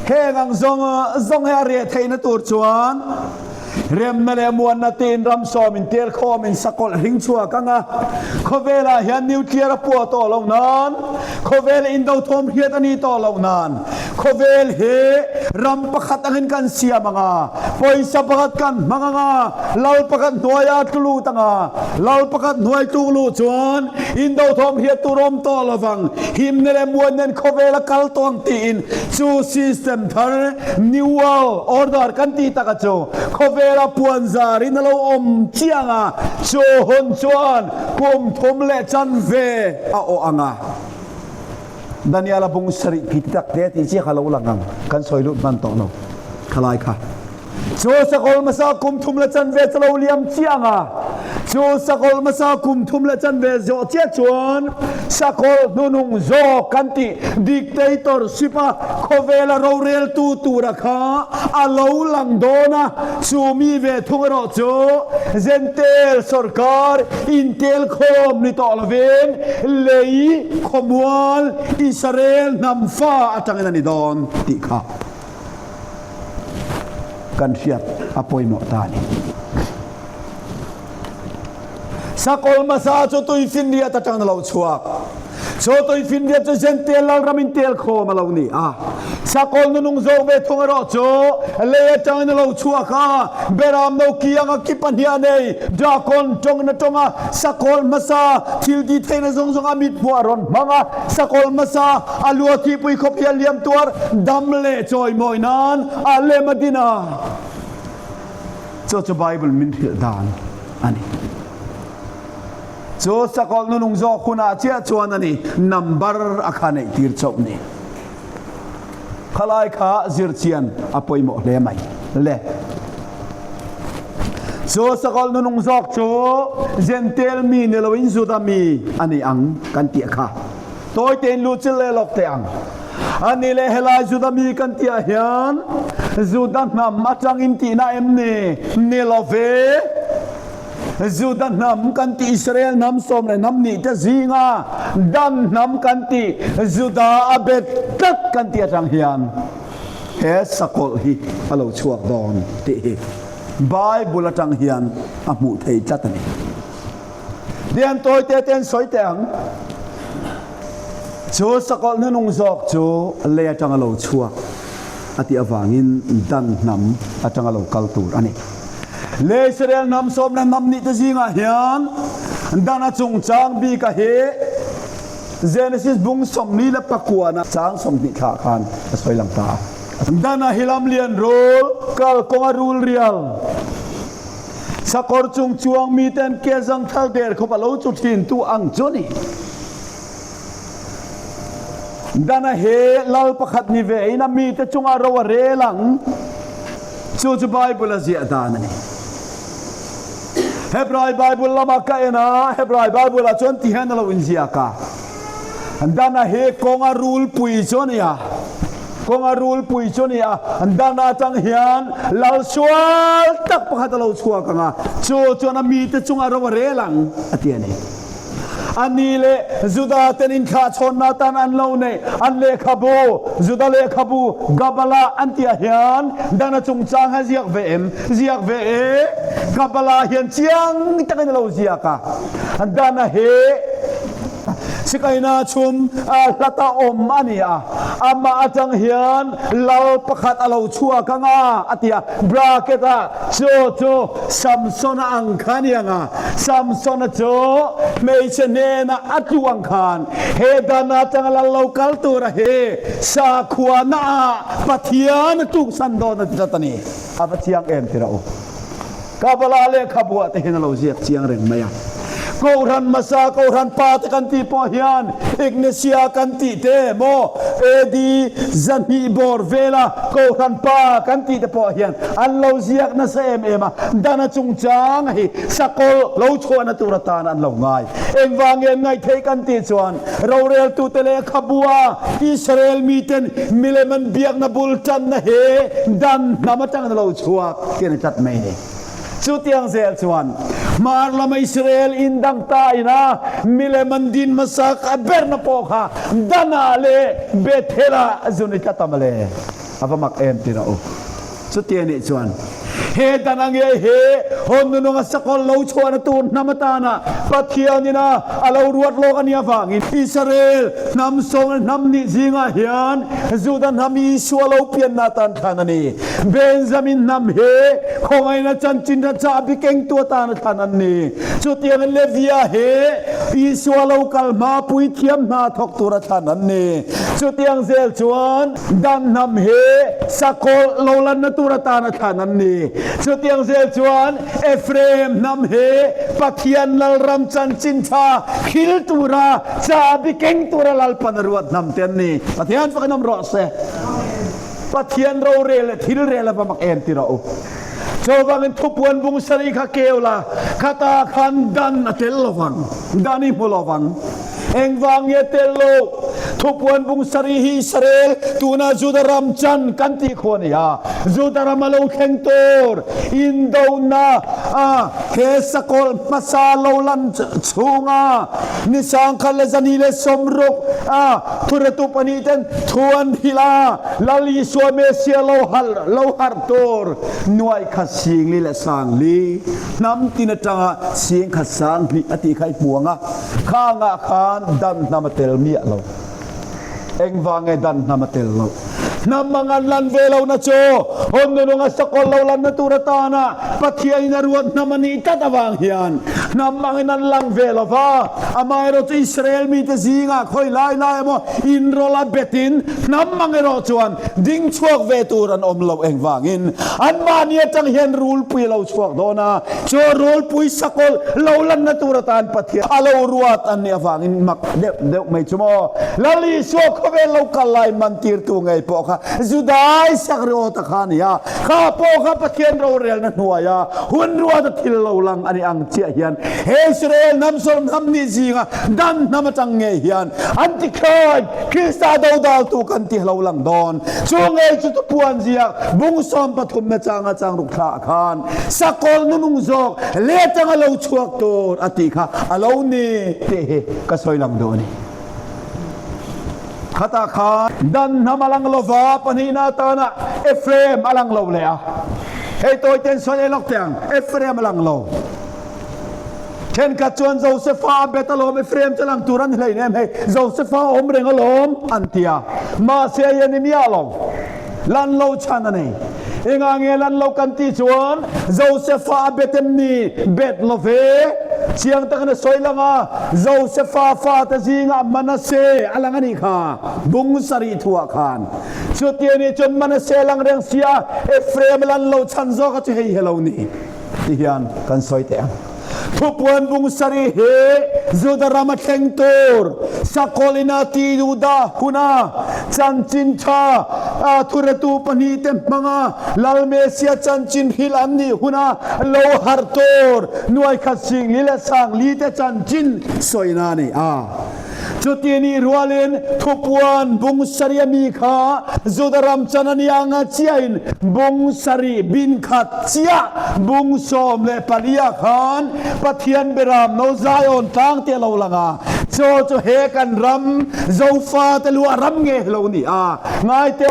he ngang zong he re theina tur chuan rem na le muan na tin ram som in tel khom in sakol ring chua kanga khovela hian nuclear pu to lo nan khovel in do thom hiat ani to lo nan khovel he ram pakhat angin kan sia manga poisa pakhat kan manga lal pakhat noya tulu tanga lal pakhat noi tulu chuan in do thom hiat turom to lawang him ne le muan nen khovela kal tong tin chu system thar new world order kan ti taka chu khovela puan zari na lo om chianga cho hon chuan kum thom le chan ve a o anga Daniela bung sari pitak de ti chi khalo langang kan soilu man to no khalai kha cho sakol masa kum thum le chan ve chalo liam chianga จูสกอลมาซาคุมทุมและจันเวโจเจียจวนสกอลนุงโจกันติดิกเตเตอร์สิปะโคเวลาโรเรลตูระคาอาลาวลังโดนะจูมีเวทุงรอโจเซนเตลสรการอินเทลคอมนิตอลเวนเลยขมวลอิสราเอลนำฟ้าจังนันนิดอนติคากันเชียบอภัยหมดตานีสักคนมาซาโจตุยฟินเดียตัดจังนเราชัวโจตุยฟินเดียจะเซนเตลลารามินเตลโคมาเรานี่สักคนนุ่งโจเวทงรอโจเลียจังนเราชัวค่ะเบรามนกียังกิปันยาเนยดราคอนจงนจงสักคนมาซาทิลดีเทนจงอามิดบัวรอนมังสักคนมาซาอาลัวที่ปุยขบเฮียเลียมตัวดัมเลจอยมอยนานอาเลมาดินาโจจะไบเบิลมินเทียดานอันนี้โจสกอลนุงโจคุณอาเจียชวนนี่นัมเบอร์อาคาเนตีร์ชอบนี่ขลายข้าจิรเชียนอภัยหมดเลยไหมเล่โจสกอลนุงโจโจเจนเทลมีเนลวินสุดามีอันนี้อังกันเตียข้าตัวเต็นลูจิเลลอกเตียงอันนี้เลยเฮลายสุดามีกันเตียเฮียนสุดานามาจังอินตีนาเอ็มเนเนลเวจูดันนำกันติอิสราเอลนำสมเลยนำนี่จะซิงาดันนำกันติจูดาอเบตตักกันติจังเฮียนเฮสกอลฮีฮัลโหลชัวดอนติไบเบิลจังเฮียนอมุเทจัตนี่เดียนตัวเตนสอยแตงจูสกอลนนุงจอกจูเลียจังฮัลโหลชัวอติอวางินดันนำจังฮัลโหลกัลตูรอันนี้เลเซเรลนำสมนำนิตจิงาเฮียนดานาจงจางบีกะเฮเจเนซิสบุงสมนีและปักกัวนะจางสมนิขาคานสวยลังตาดานาฮิลามเลียนโรลกัลกงารูลเรียลสกอร์จงจวงมีเต็นเกจังทัลเดร์ขบลาวจุดหินตูอังจอนีดานาเฮลาลปะขัดนิเวอินามีเตจงอารวเรลังจูจไบเบิลเสียดานี่เฮบรายไบเบิลละมาเกยนะเฮบรายไบเบิลละจนที่เห็นเราอินเสียกาอันดานะเฮกงอารูลปุยจนี่อะกงอารูลปุยจนี่อะอันดานะจังเฮียนลาชวลตักปะขัดเราชัวกังอะจูนะมีแต่จงอารวเรลังอติยันอันนี้เลยจุดาเตนินข้าชนนาตันอันเล่าเนี่ยอันเลขาบูจุดาเลขาบูกับบลาอันที่เฮียนดังนั้นจงจางให้เสียกเวมเสียกเวกับบลาเฮียนเชียงตั้งแต่เราเสียกะอันดังนั้นเฮสิกายนาชุมลัตาอมอันนี้อามาจังเฮียนเราประคัดเราชัวกังอาติยาบราเกตาโจซัมซอนอังคานียงซัมซอนโจไม่ใช่เนนะอัตวังคานเฮดานาจังเราคัลตัวเฮสาขวานาปัทยานตุกสันโดนจัตนีอาปัทยังเอ็มที่เรากาบลาเลขบวชเห็นเราเสียเชียงเร่งไหมกูรันมาซากูรันปาตกันตีปอฮิอันอิกเนเซียกันตีเตโมเอดีจันฮีบอร์เวลากูรันปากันตีเตปอฮิอันอันเราเสียกนัสเอ็มดานาจงจางให้สักคนเราชวนตุรตานอันเราง่ายเอ็มวางเงินง่ายเทกันตีชวนเราเรียลตุเตเลขบัวอิสราเอลมีเต็นมิเลมันเบียกนับุลจันนะเฮดันนามาจังเราชัวเกี่ยนจัดไม่สุดยังเซลชวนมาลาอิสราเอลอินดังตายนะมิเลมันดินมาสักเบรนปอค่ะดานาเลเบเทระจุนิจัตมาเลapa mak em tira oสุดยังนี่ชวนเฮดันังเฮฮอนนุงสักคนเราชวนตูนนามาตานะปัทเทียนี่นะเรารวดโลกันยาฟังอิสราเอลนำส่งนำนิจิงาเฮียนจูดันนำอิสวาเราเปลี่ยนนาตันทานันีเบนจามินนำเฮคงไอ้นะจันจินรัชาบิเก่งตัวตานทานันนีสุดยังเลวียเฮอิสวาเราคัลมาปุยเทียมนาทกตัวทานันนีสุดยังเซลชวนดันนำเฮสักคนเราลันตัวตานทานันนีสุดยังเซลชวนเอฟเรมนำเฮปัทยันลลรัมจันจินชาคิลตูราชาบิเก่งตัวลลปันรวดนำเต็นนี่ปัทยันฟังนำรอเสปัทยันเราเรลทิลเรลปะมักเอ็นติเรา Coba tupuan bung sari kakeula katakan dan atelovang dani mulovang engvang yetelo tupuan bung sari Israel tuna judaram chan kanti khonia judaram alo khengtor indona kesakol masalo lan chunga nisang khalazanile somrok turetu paniten tuan hila lali suamesia lo hartor nuai khasing li la sang li nam tinatanga sing khasang li ati khai puanga khanga khan dan namatel mi lo engwange dan namatel lo namangan lan velaw na cho hondo nga sakol lan na turatana pathiay na ruwat na manita tawang hiyan namanginan lang velaw va amayro to Israel mi te zinga khoi lai mo inrola betin namangero chuan ding chuak veturan omlo engwangin anmania chang hian rul pui lo chuak dona cho rul pui sakol lan na turatan pathiay alo ruwat an ni awangin mak de mai chumo lali so khove lo kalai mantir tu ngai po Judai sakro takhania kha po kha pathian ro rel na nuaya hun ruwa ta thil lo lang ani ang chia hian Israel namsom namni zinga dan namatang nge hian antikhai krista dal tu kan ti lo lang don chungai chu tu puan zia bungsom pathum na changa chang ruk tha khan sakol nunung zok le chang lo chuak to ati kha alo ni te ka soi lang doni kata khan dan namalang lova panina tana Ephraim alang lo lea hey toy ten son elok tiang Ephraim alang lo ken ka chuan Josepha betalom Ephraim chalang turan hlei nem hey Josepha om reng alom antia ma se yanimia lo lan lo chana nei inga ngelan lo kanti chuan Josepha betemni bet love siang takana soilanga Josepha fa ta zinga Manase alangani kha bung sari thua khan chutiani chon Manase lang reng sia Ephraim lan lo chanzo ka chi hello ni hian kan soite tupuan bung sari he judarama tengtor sakolina ti duda huna chanchin tha thuretu panitem manga lalmesia chanchin hilani huna lo hartor nuai khasing lila sang lite chanchin soinani chutiani rualen tupuan bung sari mi kha judaram chanani anga chiain bung sari bin khat chia bung som le palia khan pathian beram no zayon tang te lo langa cho he kan ram zofa te lu ram nge lo ni ngai te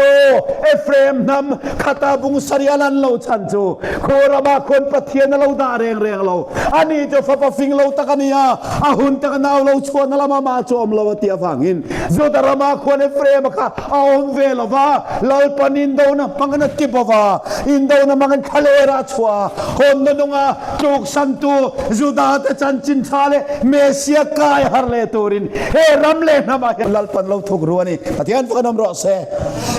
Ephraim nam khata bung sari alan lo chan chu khorama kon pathian lo da reng lo ani to fa pa fing lo takania ahun takanaw lo chuan lama ma chom lo ti awangin zodarama khon Ephraim kha aom velova lal panin do na pangana tipova indo na mangan khalera chua hon no nga tuk santu juda ta chanchin thale mesia kai harle turin he ramle na ma lal pan lo thuk ruani pathian phanam ro se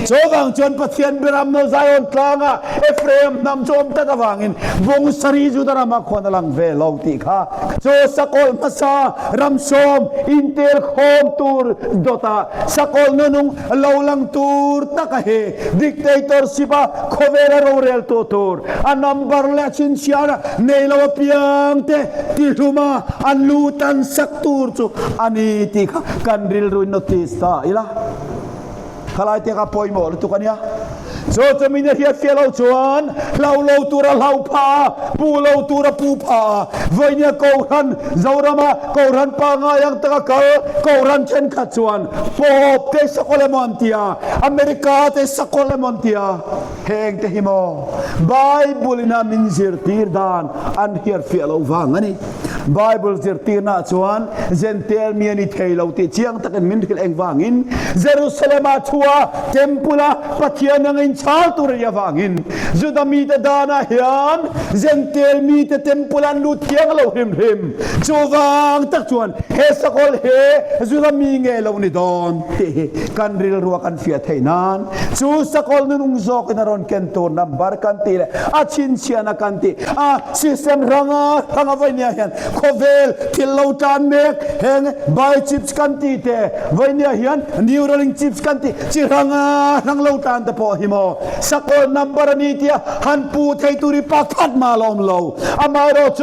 chowang chon pathian biram no zayon tlanga Ephraim nam chom ta awangin bung sari judarama khon lang ve lo ti kha cho sakol masa ramsom intel khom tur dota sakol nunung laulang tur takahe dictator sipa khovera rorel to tur anambar la chinsiana neilawa piang te tiluma anlutan saktur chu ani ti kanril ruin notice ta ila khalai te ka poimo tu kania so tamina hiat fialo chuan lo tura lau pa pu lo tura pu pa voinya koran zaurama koran pa nga yang taka ko ran chen kha chuan pop te sakolemontia America te sakolemontia heng te himo Bible ina min zirtir dan an hier fialo wangani Bible zirtir na chuan zentel mi ani thailo ti chiang takan min khil eng wangin Jerusalem chua tempula pathian ngin chal tur ya wangin judami te dana hian zentel mi te tempulan lu thiang lo him chuwang tak chuan he sakol he judami nge lo ni don te kanril ruwa kan fia thainan chu sakol nung zok na ron kentor number kan ti le a chin chiana kan ti a system ranga vai nia hian โคเวลทิลโลจานเมกเฮงไบชิปส์กันตีเตวันนี้เฮียนนิวโรลิงชิปส์กันตีจิรังนังโลจานตะพอหิโมสกอลนัมบาร์นี้ที่ฮันปูเทตุริปักขัดมาลอมโลอามาโรโจ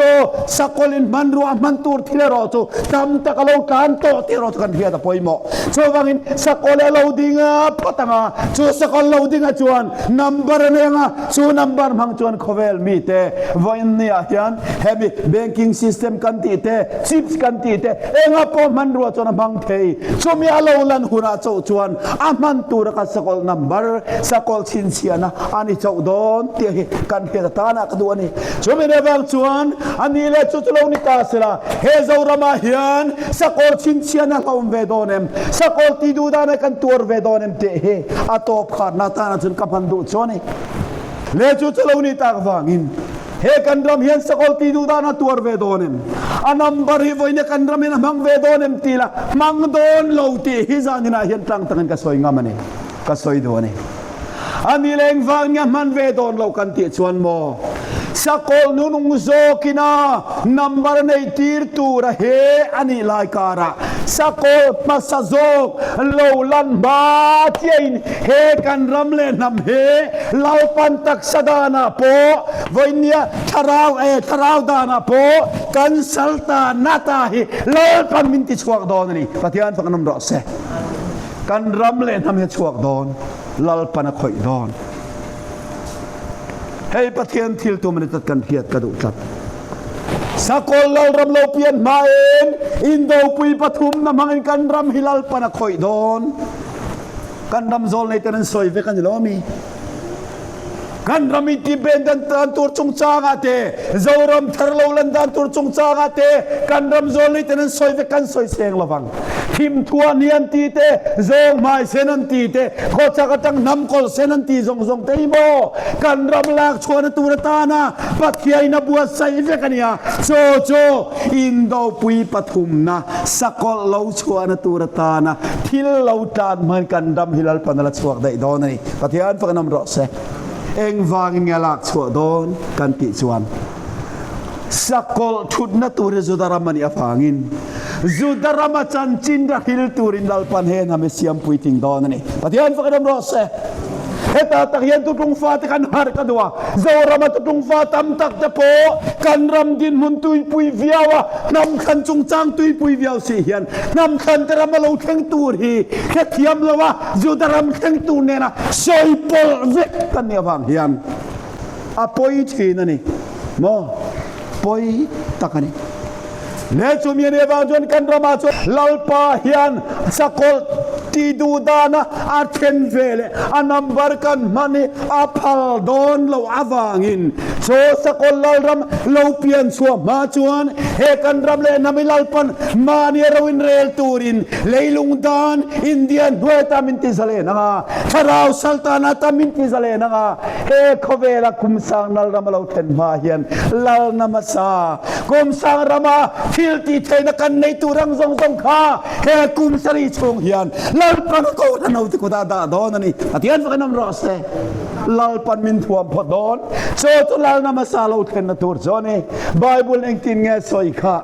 สกอลินมันรัวมันตูร์ทิเลโรโจทำตะกโลจานโตทิโรกันเฮียตะพอหิโมโจวังอินสกอลโลดิงพัตงาโจสกอลโลดิงจวนนัมบาร์เนี่ยงาโจนัมบาร์มังจวนโคเวลมีเตวันนี้เฮียนเฮบิแบงกิ้งซิสเต็มกันตีเตชิปส์กันตีเตเองอ่ะพอมันรัวจวนมังเทยโจมีอาโลลันหุนาโจจวนอามันตูร์กันสกอลนัมบาร์สกอลชินเซียนะอันนี้โจโดนเตียกันเฮตตานะกตัวนี้โจมีเนบังจวนอันนี้เลยจุดลงนิตาสละเฮซารามาเฮียนสกอลชินเซียนะเขาเวดอนเอ็มสกอลตีดูดานะกันตัวเวดอนเอ็มเตะเฮอัตโตขาดนาตานะจนกับพันดูจวนนี้เลจุดลงนิตากวางินเฮกันรำเฮียนสกอลตีดูดานะตัวเวดอนเอ็มอันนัมบาร์ฮิวเนี่ยกันรำเฮียนมังเวดอนเอ็มตีละมังโดนโลตีฮิซานินะเฮียนตั้งตั้งกันสวยงามนี่ก็สวยดูนี่อันนี้เลงฟังเนี่ยมันเวดอนโลกันตีชวนโมสกอลนุนงโซกินานัมบาร์ในตีร์ตูระเฮอันนี้ลายการะสกอลมาสโซกโลลันบาเทียนเฮกันรำเลนนำเฮเหล่าปันตักสดานาโปวันนี้ทาราวดานาโปกันสัลตานาตาฮิเหล่าปันมินติชวกดอนนี่ปฏิญาณฟังน้ำรอเสกันรำเลนทำให้ชวกดอนเหล่าปันคอยดอนให้ประเทศทิลตัวมันตัดกันเพียดกระดูกจัดสกอลเรารำเราเปลี่ยนมาเองอินโดปุยปฐุมนำมันกันรำฮิลลปนักคอยดอนกันรำโซลในตะนันสวยเวกันล้อมีกันรำอิติเบนดันตันตัวจงจางอาเตเจ้ารำทารโลลันดันตัวจงจางอาเตกันรำโซลในตะนันสวยเวกันสวยเสียงละฟังทิมทัวเนียนตีเตโจงไม้เซนันตีเตโคจักจังนำกอลเซนันตีจงเตยโมกันรำลากชวนตูรตานาปัทยายนบัวใส่เวกันยาโจอินโดปุยปฐุมนะสกอลเราชวนตูรตานะทิลเราจานเหมือนกันรำฮิลลปนัลชวกได้ดอนนี่ปัทยานฟังนำรอเซเองวางเงลักชวดอนกันติชวนสกอลชุดนัตูรจุดารามันยาฟังินจุดารามาจันจินดาฮิลตูรินลัลปันเฮนฮามิสยามปุยติงดอนนี่ปฏิญาณฟังดำรอเสเฮตาตักยันตุตุงฟาตกันหาร์กัดวะเจ้ารามาตุตุงฟาตัมตักตะโปกันรำดินมุนตุยปุยเวียวะนำขันจงจางตุยปุยเวียวสิเฮียนนำขันตระมาลูเข่งตูรีแค่เทียมละวะจุดารามเข่งตูเนนะสอยปอลเวกกันเนี่ยฟังเฮียนอปอยทีนั่นนี่โมปอยตักนี่เลจุมีเนบาจนกันรามาจนลลปาเฮียนสกอลตีดูดานะอาเทนเวเลอานัมบาร์กันมันนี่อาพัลดอนเราอาวางินโซสกอลลลรำเราเปลี่ยนชัวมาจวนเฮกันรำเลนามิลลปันมาเนียรวินเรลตูรินเลลุงดานอินเดียนด้วยตามินติสเลนะชาราวสัลตานาตามินติสเลนะเฮคเวลคุมสังนัลรำเราเทนมาเฮียนลลนามาซาคุมสังรำมาทิลติเทนกันในตุรังทรงข้าเฮคุมสรีชงเฮียนLalpan ko na nauti ko dada doon ani at yan pa kanam roste lalpan min tuam po doon so to lal na masalaw ken na turzone Bible ng tin nga soy ka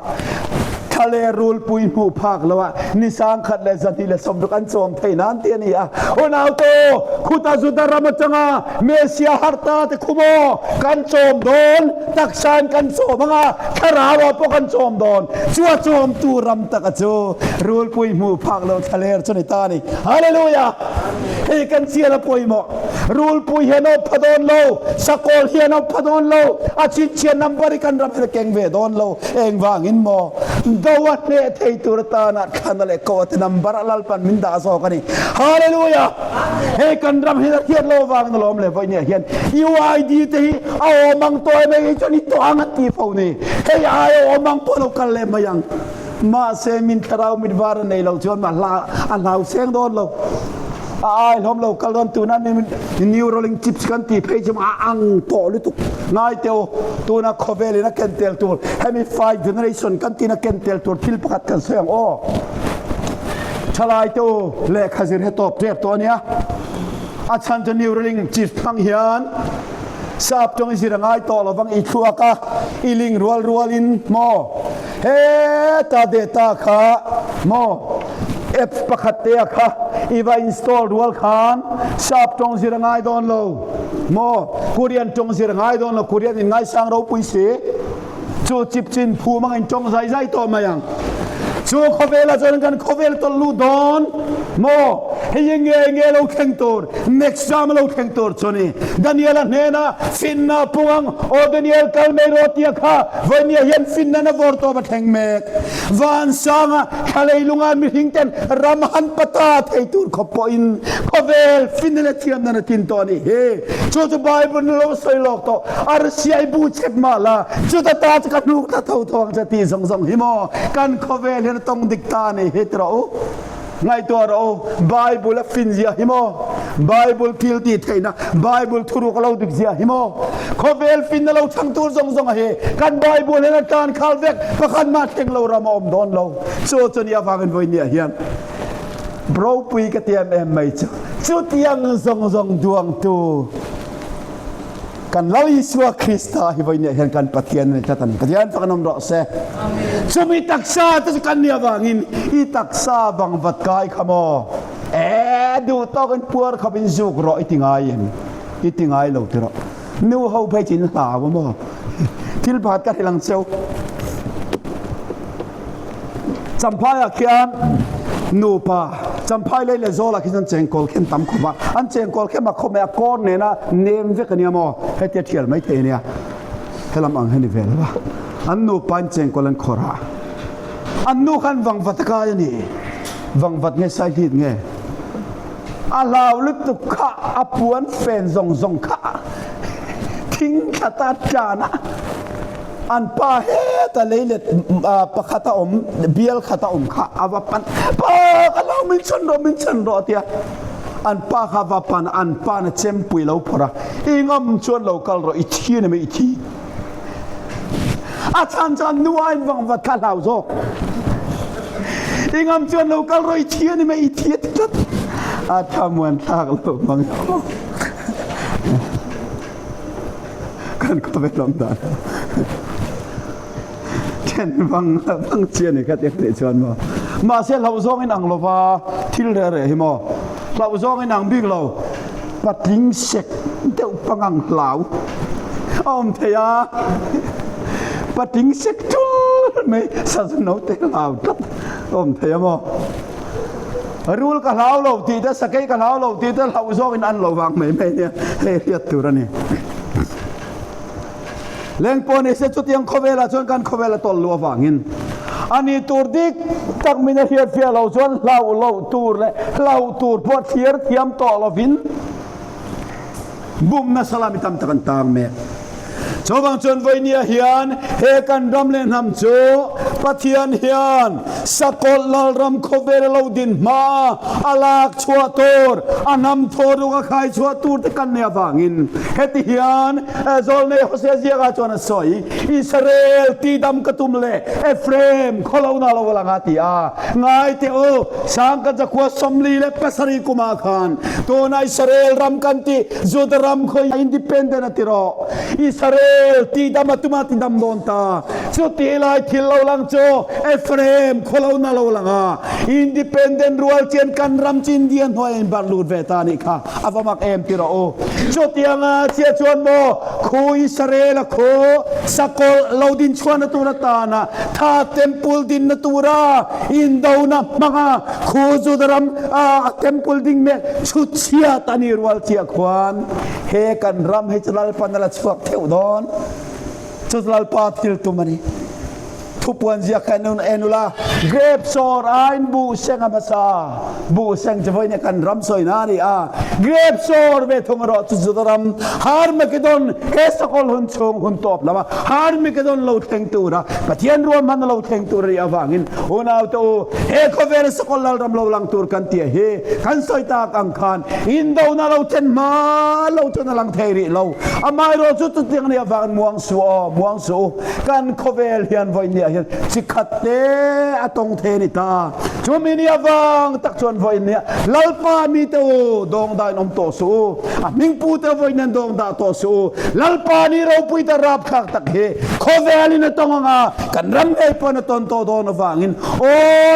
ทะเลรูลปุยผู้ภาคแล้วนิสางขัดและสติและสมดุกันสวงไทยนั้นเตียนี่โอนเอาโตคุตาสุดารามัจงาเมเซียฮัตตาเตคุโมกันโจมโดนตักชานกันโจมงาขราวปกันโจมโดนชัวโจมตูรำตะกโจรูลปุยผู้ภาคแล้วทะเลชนิตานี่ฮาเลลูยาให้กันเสียละปุยโมรูลปุยเฮนอพดอนโลสกอลเฮนอพดอนโลอาชิเชียนัมบริกันรับเฮเกงเวดอนโลเองวางินโมดาวัดเนี่ยเทตุรตานัดขันเลยก็ตินัมบาร์ลัลปันมินดาสอกันนี่ฮาเลลูยาเฮกันรำเฮเฮียนโลวางนลอมเลยไฟเนี่ยเฮียนยูไอดีที่เอามังตัวไม่จนตัวอังตีฟาวนี่เฮียเอามังตัวเรากันเลยมายังมาเซมินทราวมิดวาร์ในเราชวนมาลาอันเราเสียงโดนเราล้อมเรากลอนตัวนั้นนี่นิวโรลิงจิปส์กันตีเพจมาอังโตลุตุง่ายเตียวตัวนักคอเวลีนักเคนเทลตัวให้มีไฟเจเนอเรชันกันตีนักเคนเทลตัวพิลพัดกันเสียงโอ้ชลายตัวเล็กขจิรเหตุเปรียบตัวเนี้ยอาจารย์จะนิวโรลิงจิปส์ฟังเฮียนทราบจงอิสิระง่ายโตเราฟังอีชัวกะอีลิงรัวอินโมเฮ เฮตาเดต้าค่ะโมเอฟปะขัดเตียค่ะอีว่าอินสตอลรัวขันชอบจงสิรงไงโดนโลโมคุเรียนจงสิรงไงโดนโลคุเรียนยังไงสร้างเราปุยสีจูจิบจินผู้มังอินจงใจตัวมายังจูขเวลาจนกันขเวลตลูดอนโมเฮยังเงเราแข่งตัว next time เราแข่งตัวชนี่ดานิเอลเนน่าฟินนาปุงังโอดานิเอลคัลเมโรติยาค่ะวันนี้เห็นฟินนานะวอร์ตมาแข่งเมกวันสังขเลยลุงอันมีหิงเต็นรำหันปตาเทตัวขปอินขเวลฟินนาเทียมนันตินตัวนี้เฮ้จูจะไบเบิลเราใส่หลอกตัวอาร์ซีไอบูเช็ดมาละจูจะตาจะกันลูกตาเท่าทองจะตีสองหิมอกันขเวลต้องดิกตานี่เฮตเราไงตัวเราไบเบิลฟินเสียหิมอไบเบิลทิลตีเทนะไบเบิลทุรุกเราดิกเสียหิมอขเวลฟินเราทั้งตัวสองเฮกันไบเบิลเห็นการข่าวเวกประคันมาเทงเรารำอมดอนเราโซ่จนยาฟังกันไว้เนี่ยเฮียนบราวปุยกเตียมไม่เจ้าจุดยังสองดวงตัวกันเล่าอิสวาคริสต์ที่วันนี้เห็นกันปฏิญาณในจัตันปฏิญาณฟังน้ำร้อนเสสมิตักษาที่กันเนี่ยบางอินอิตักษาบางวัดกายขโมดูตัวกันพัวเขาเป็นจุกรออิติงายนอิติงายเราที่เรานูเขาไปจินหาวมั้งทิลบาดกันหลังเจ้าจำพายเขียนนูปาจำพายเลยโซลาคิดอันเจงกอลเข้มตั้มขบอันเจงกอลเข้มมาขบแม่ก้อนเนี่ยนะเนมเวกันเนี่ยมอให้เทียลไม่เทียเนี่ยให้ลำอังให้นิเวศว่าอันนูปานเจงกอลันขราอันนูขันวังวัดกายนี่วังวัดเงี้ยใส่หิดเงี้ยอาลาวลุตุกะอปวนเฟนซงค่ะทิ้งขตาจานะอันป้าเฮตะเลยเล็ดปะขตาอมเบียลขตาอมค่ะอวปันป้าก็เรามิชันรอเตียอันป้าขาวปันอันป้าเนี่ยเจมปุยเราพอระอิงอมชวนเรากัลรออิทีเนี่ยไม่อิทีอาจารย์นัวอินวังวัดข้าเราโซอิงอมชวนเรากัลรออิทีเนี่ยไม่อิทีติดอาจารย์มวนทากเราบางกันก็ไปลองด่าเช่นบางเชียนี่ก็เด็กเด็กชวนมาเสียเราซ้องให้นางเราว่าทิลเร่หิมอเราซ้องให้นางบิ๊กเราปัดทิ้งเสกเดี๋ยวปังเหลาอ้อมเทียปัดทิ้งเสกจุลไม่ศาสนาเตะเหลาตัดอ้อมเทียมอรู้กันเราตีแต่สกัยกันเราตีแต่เราซ้องให้อันเราวางไม่เนี่ยเรียกตัวนี่เลี้ยงปนเสจุดยังขเวลาจนกันขเวลาตลลัวฟังอินอันนี้ตัวดิกตักมินาเฮียเฟียเราจนเราตัวเลยเราตัวพอเทียร์เทียมต่อเราวินบุ้มมาสลามิตามตะกันตามเมชาวบางชนวัยนี้เฮียนเฮกันรำเล่นทำโจปะเทียนเฮียนสกอลลรำขเวลเราดินมาอาลากชัวตัวอันนำโทรุกขายชัวตัวตะกันเนี่ยฟังอินเฮติเฮียนโซลเนโฮเซเซียกาจวนสอยอิสราเอลตีดำกตุมเลเอฟเรมขลาวนาลาวลังอาติอาไงเตโอสังกัจขวสมลีเลเปสรีกุมาขานตัวนายอิสราเอลรำกันติจุดรำขอยอินดิเพนเดนติโรอิสราเอลตีดำมาตุมาตีดำโดนตาจุดที่ไล่ทิลลาวลังโจเอฟเรมขลาวนาลาวลังอาอินดิเพนเดนรัวเชียนกันรำจินเดียนหอยบาร์ลูดเวตานิค่ะอาฟามักเอ็มติโรจุดที่ยังเชียชวนโมคูอิสราเอลคูสกอลเราดินชวนนตุรตานะท่าเทมพุลดินนตุราอินดาวนะมังคูจุดรำเทมพุลดินเมชุดเชียตันิรัวเชียควันเฮกันรำให้จลาลปันละสวักเทวดอนจลาลปาติลตุมานีทุกวันเสียกันนุนเอนุลาเกรบโซร์ไอนบูเซงอามาซาบูเซงจะไปเนี่ยกันรำสวยนานี่เกรบโซร์เวทงรอจุดรำฮาร์เมกดอนเฮสกอลหุนชงหุนตบแล้วว่าฮาร์เมกดอนเราเทงตัวนะปะเทียนรวมมันเราเทงตัวรีอาวังอินหุนเอาตัวเฮคเวรสกอลเรารำเราลังตัวกันเตียเฮกันสอยตากังคานอินดาวนาเราเทนมาเราจนลังเทริเราอามาโรจุดที่นี่อาวังม่วงสูกันคเวลเฮียนไว้เนี่ยจิคัดเตอ tong the ni ta chumini awang tak chuan voi nia lalpa mi te dong da nom to su ming pu te voi nan dong da to su lalpa ni ro pui ta rap khak tak he khoweli na tonga kan ram ei pon ton to do no wangin o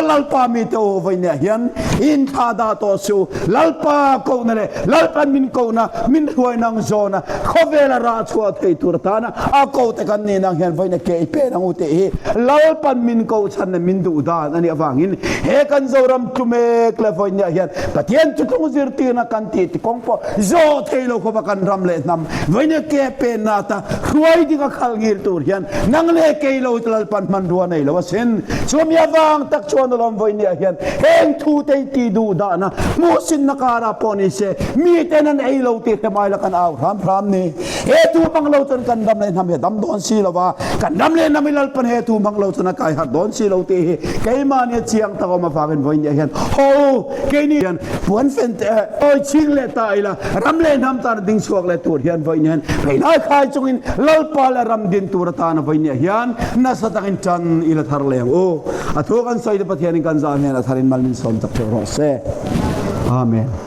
lalpa mi te voi nia hian in tha da to su lalpa ko na le lalpan min ko na min huai nang zona khowela ra chua thei tur ta na a ko te kan ni nang hian voi na ke pe nang u te hi lalpan min ko chan na min du da ani awangin he kan zoram tumek le voi nia hian patien tu tung zir ti na kan ti kong po zo thei lo ko ba kan ram le nam voi na ke pe na ta huai di ka khal ngir tur hian nang le ke lo lalpan man ruan nei lo sen chum ya wang tak chuan lom voi nia hian heng thu te ti du da na mu sin na kara poni se mi tenan ei lo ti he mai la kan au ram ni he tu bang lo tan kan dam le nam he dam don si lo wa kan dam le nam lal pan he tu bang lo tan kai har don si lo ti he ke ma ne chiang ta ko ma fa ben voi nia hian ho ke ni hian puan fen te oi ching le ta ila ram le nam ta ding suak le tur hian voi nia pe nai khai chungin lal pa la ram din tur ta na voi nia hian na sa takin chan ila thar le o atho kan sai de pathian kan za me na tharin mal min som tak ro se amen